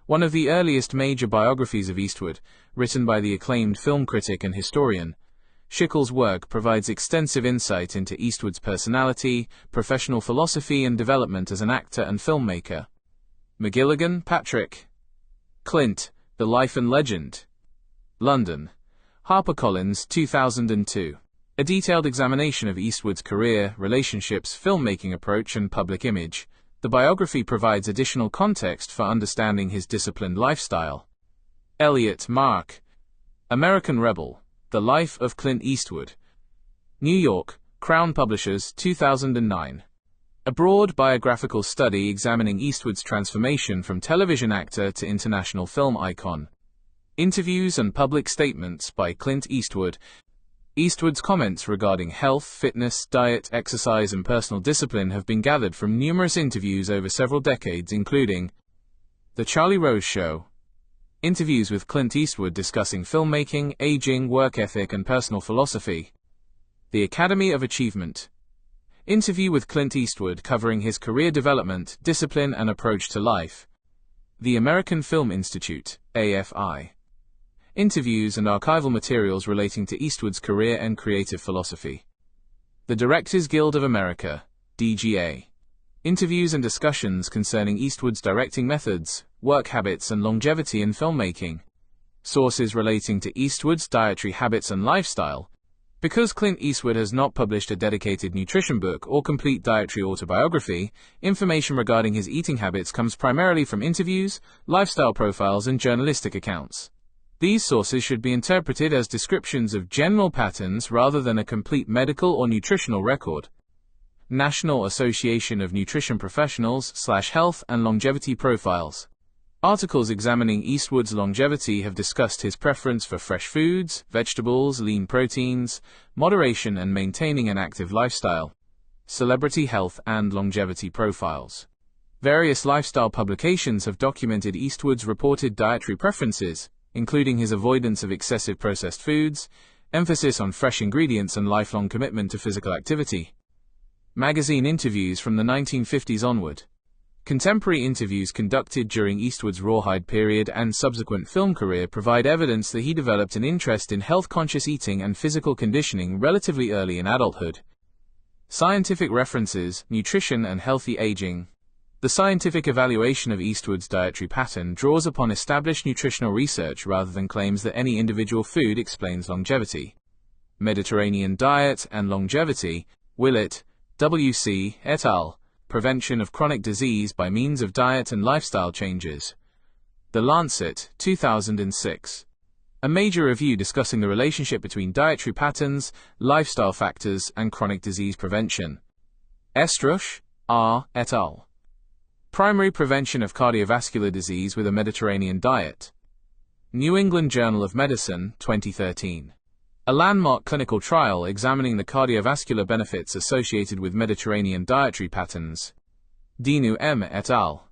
One of the earliest major biographies of Eastwood, written by the acclaimed film critic and historian. Schickel's work provides extensive insight into Eastwood's personality, professional philosophy, and development as an actor and filmmaker. McGilligan, Patrick. Clint, The Life and Legend. London. HarperCollins, 2002. A detailed examination of Eastwood's career, relationships, filmmaking approach, and public image. The biography provides additional context for understanding his disciplined lifestyle. Elliott, Mark. American Rebel. The Life of Clint Eastwood. New York, Crown Publishers, 2009. A broad biographical study examining Eastwood's transformation from television actor to international film icon. Interviews and public statements by Clint Eastwood. Eastwood's comments regarding health, fitness, diet, exercise, and personal discipline have been gathered from numerous interviews over several decades, including The Charlie Rose Show, interviews with Clint Eastwood discussing filmmaking, aging, work ethic, and personal philosophy. The Academy of Achievement, interview with Clint Eastwood covering his career development, discipline, and approach to life. The American Film Institute, AFI, interviews and archival materials relating to Eastwood's career and creative philosophy. The Directors Guild of America, DGA, interviews and discussions concerning Eastwood's directing methods, work habits, and longevity in filmmaking. Sources relating to Eastwood's dietary habits and lifestyle. Because Clint Eastwood has not published a dedicated nutrition book or complete dietary autobiography, information regarding his eating habits comes primarily from interviews, lifestyle profiles, and journalistic accounts. These sources should be interpreted as descriptions of general patterns rather than a complete medical or nutritional record. National Association of Nutrition Professionals / Health and Longevity Profiles. Articles examining Eastwood's longevity have discussed his preference for fresh foods, vegetables, lean proteins, moderation, and maintaining an active lifestyle. Celebrity health and longevity profiles. Various lifestyle publications have documented Eastwood's reported dietary preferences, including his avoidance of excessive processed foods, emphasis on fresh ingredients, and lifelong commitment to physical activity. Magazine interviews from the 1950s onward. Contemporary interviews conducted during Eastwood's rawhide period and subsequent film career provide evidence that he developed an interest in health-conscious eating and physical conditioning relatively early in adulthood. Scientific references, nutrition and healthy aging. The scientific evaluation of Eastwood's dietary pattern draws upon established nutritional research rather than claims that any individual food explains longevity. Mediterranean Diet and Longevity, Willett, W.C. et al., Prevention of Chronic Disease by Means of Diet and Lifestyle Changes. The Lancet, 2006. A major review discussing the relationship between dietary patterns, lifestyle factors, and chronic disease prevention. Estruch, R. et al. Primary Prevention of Cardiovascular Disease with a Mediterranean Diet. New England Journal of Medicine, 2013. A landmark clinical trial examining the cardiovascular benefits associated with Mediterranean dietary patterns. Dinu M. et al.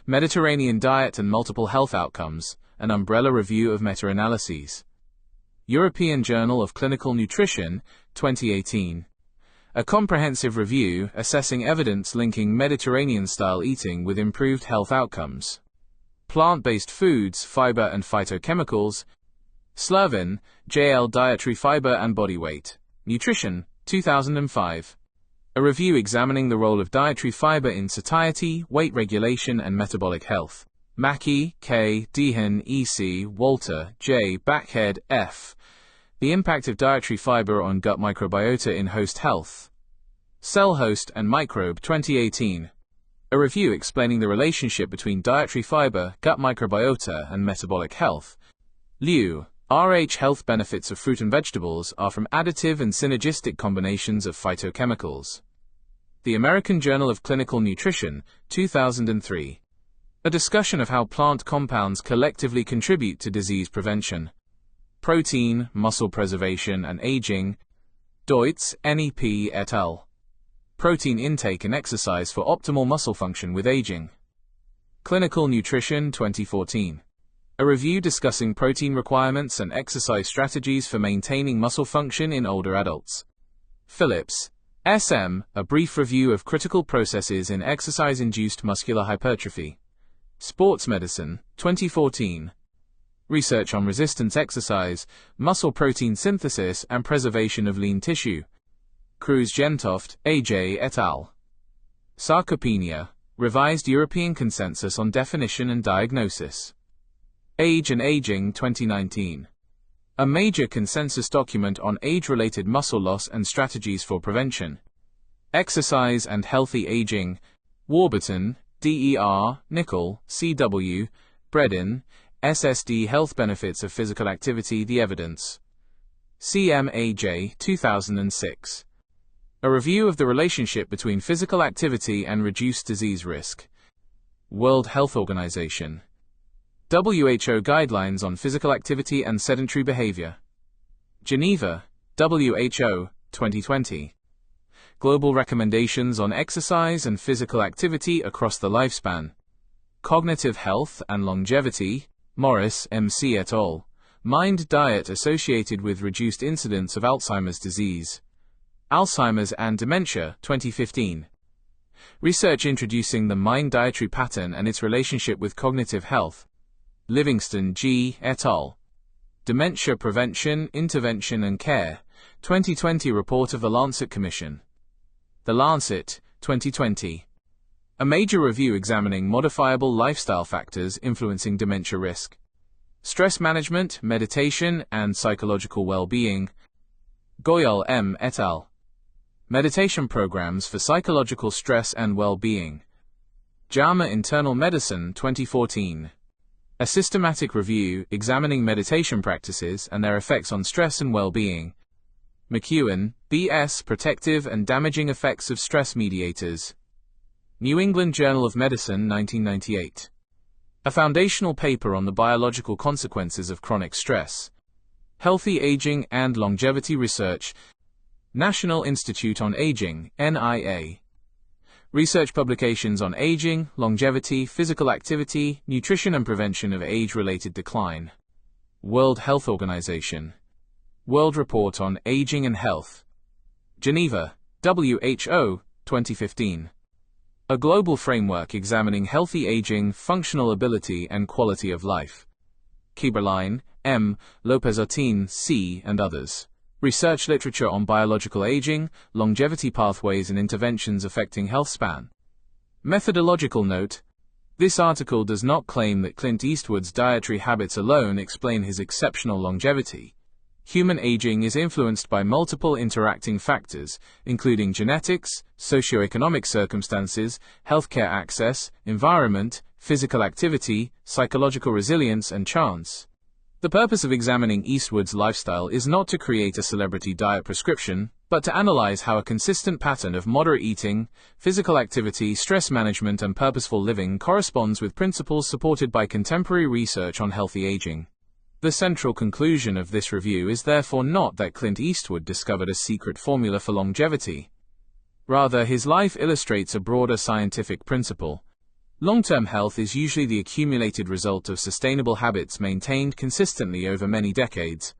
Mediterranean Diet and Multiple Health Outcomes, an umbrella review of meta-analyses. European Journal of Clinical Nutrition, 2018. A comprehensive review assessing evidence linking Mediterranean-style eating with improved health outcomes. Plant-based foods, fiber and phytochemicals. Slervin, J.L. Dietary Fiber and Body Weight. Nutrition, 2005. A review examining the role of dietary fiber in satiety, weight regulation, and metabolic health. Mackey, K., Dehan, E.C., Walter, J., Backhead, F. The Impact of Dietary Fiber on Gut Microbiota in Host Health. Cell Host and Microbe, 2018. A review explaining the relationship between dietary fiber, gut microbiota, and metabolic health. Liu, R.H. Health benefits of fruit and vegetables are from additive and synergistic combinations of phytochemicals. The American Journal of Clinical Nutrition, 2003. A discussion of how plant compounds collectively contribute to disease prevention. Protein, Muscle Preservation and Aging. Deutz, N.E.P. et al. Protein Intake and Exercise for Optimal Muscle Function with Aging. Clinical Nutrition, 2014. A review discussing protein requirements and exercise strategies for maintaining muscle function in older adults. Phillips, S.M., a brief review of critical processes in exercise-induced muscular hypertrophy. Sports Medicine, 2014. Research on resistance exercise, muscle protein synthesis, and preservation of lean tissue. Cruz-Gentoft, A.J. et al. Sarcopenia, Revised European Consensus on Definition and Diagnosis. Age and Aging, 2019. A major consensus document on age-related muscle loss and strategies for prevention. Exercise and Healthy Aging. Warburton, D.E.R., Nicol, C.W., Bredin, SSD Health Benefits of Physical Activity, The Evidence. CMAJ, 2006. A review of the relationship between physical activity and reduced disease risk. World Health Organization. WHO Guidelines on Physical Activity and Sedentary Behavior. Geneva, WHO, 2020. Global Recommendations on Exercise and Physical Activity Across the Lifespan. Cognitive Health and Longevity, Morris, M.C. et al. Mind Diet Associated with Reduced Incidence of Alzheimer's Disease. Alzheimer's and Dementia, 2015. Research introducing the mind dietary pattern and its relationship with cognitive health. Livingston G. et al. Dementia Prevention, Intervention and Care, 2020 report of the Lancet Commission. The Lancet, 2020. A major review examining modifiable lifestyle factors influencing dementia risk. Stress management, meditation, and psychological well-being. Goyal M. et al. Meditation programs for psychological stress and well-being. JAMA Internal Medicine, 2014. A systematic review examining meditation practices and their effects on stress and well-being. McEwen, B.S. Protective and Damaging Effects of Stress Mediators. New England Journal of Medicine, 1998. A foundational paper on the biological consequences of chronic stress. Healthy Aging and Longevity Research. National Institute on Aging, NIA. Research publications on aging, longevity, physical activity, nutrition and prevention of age-related decline. World Health Organization. World Report on Aging and Health. Geneva, WHO, 2015. A global framework examining healthy aging, functional ability and quality of life. Kieberlein, M., Lopez-Otin, C., and others. Research literature on biological aging, longevity pathways and interventions affecting health span. Methodological note. This article does not claim that Clint Eastwood's dietary habits alone explain his exceptional longevity. Human aging is influenced by multiple interacting factors, including genetics, socioeconomic circumstances, healthcare access, environment, physical activity, psychological resilience, and chance. The purpose of examining Eastwood's lifestyle is not to create a celebrity diet prescription, but to analyze how a consistent pattern of moderate eating, physical activity, stress management, and purposeful living corresponds with principles supported by contemporary research on healthy aging. The central conclusion of this review is therefore not that Clint Eastwood discovered a secret formula for longevity. Rather, his life illustrates a broader scientific principle. Long-term health is usually the accumulated result of sustainable habits maintained consistently over many decades.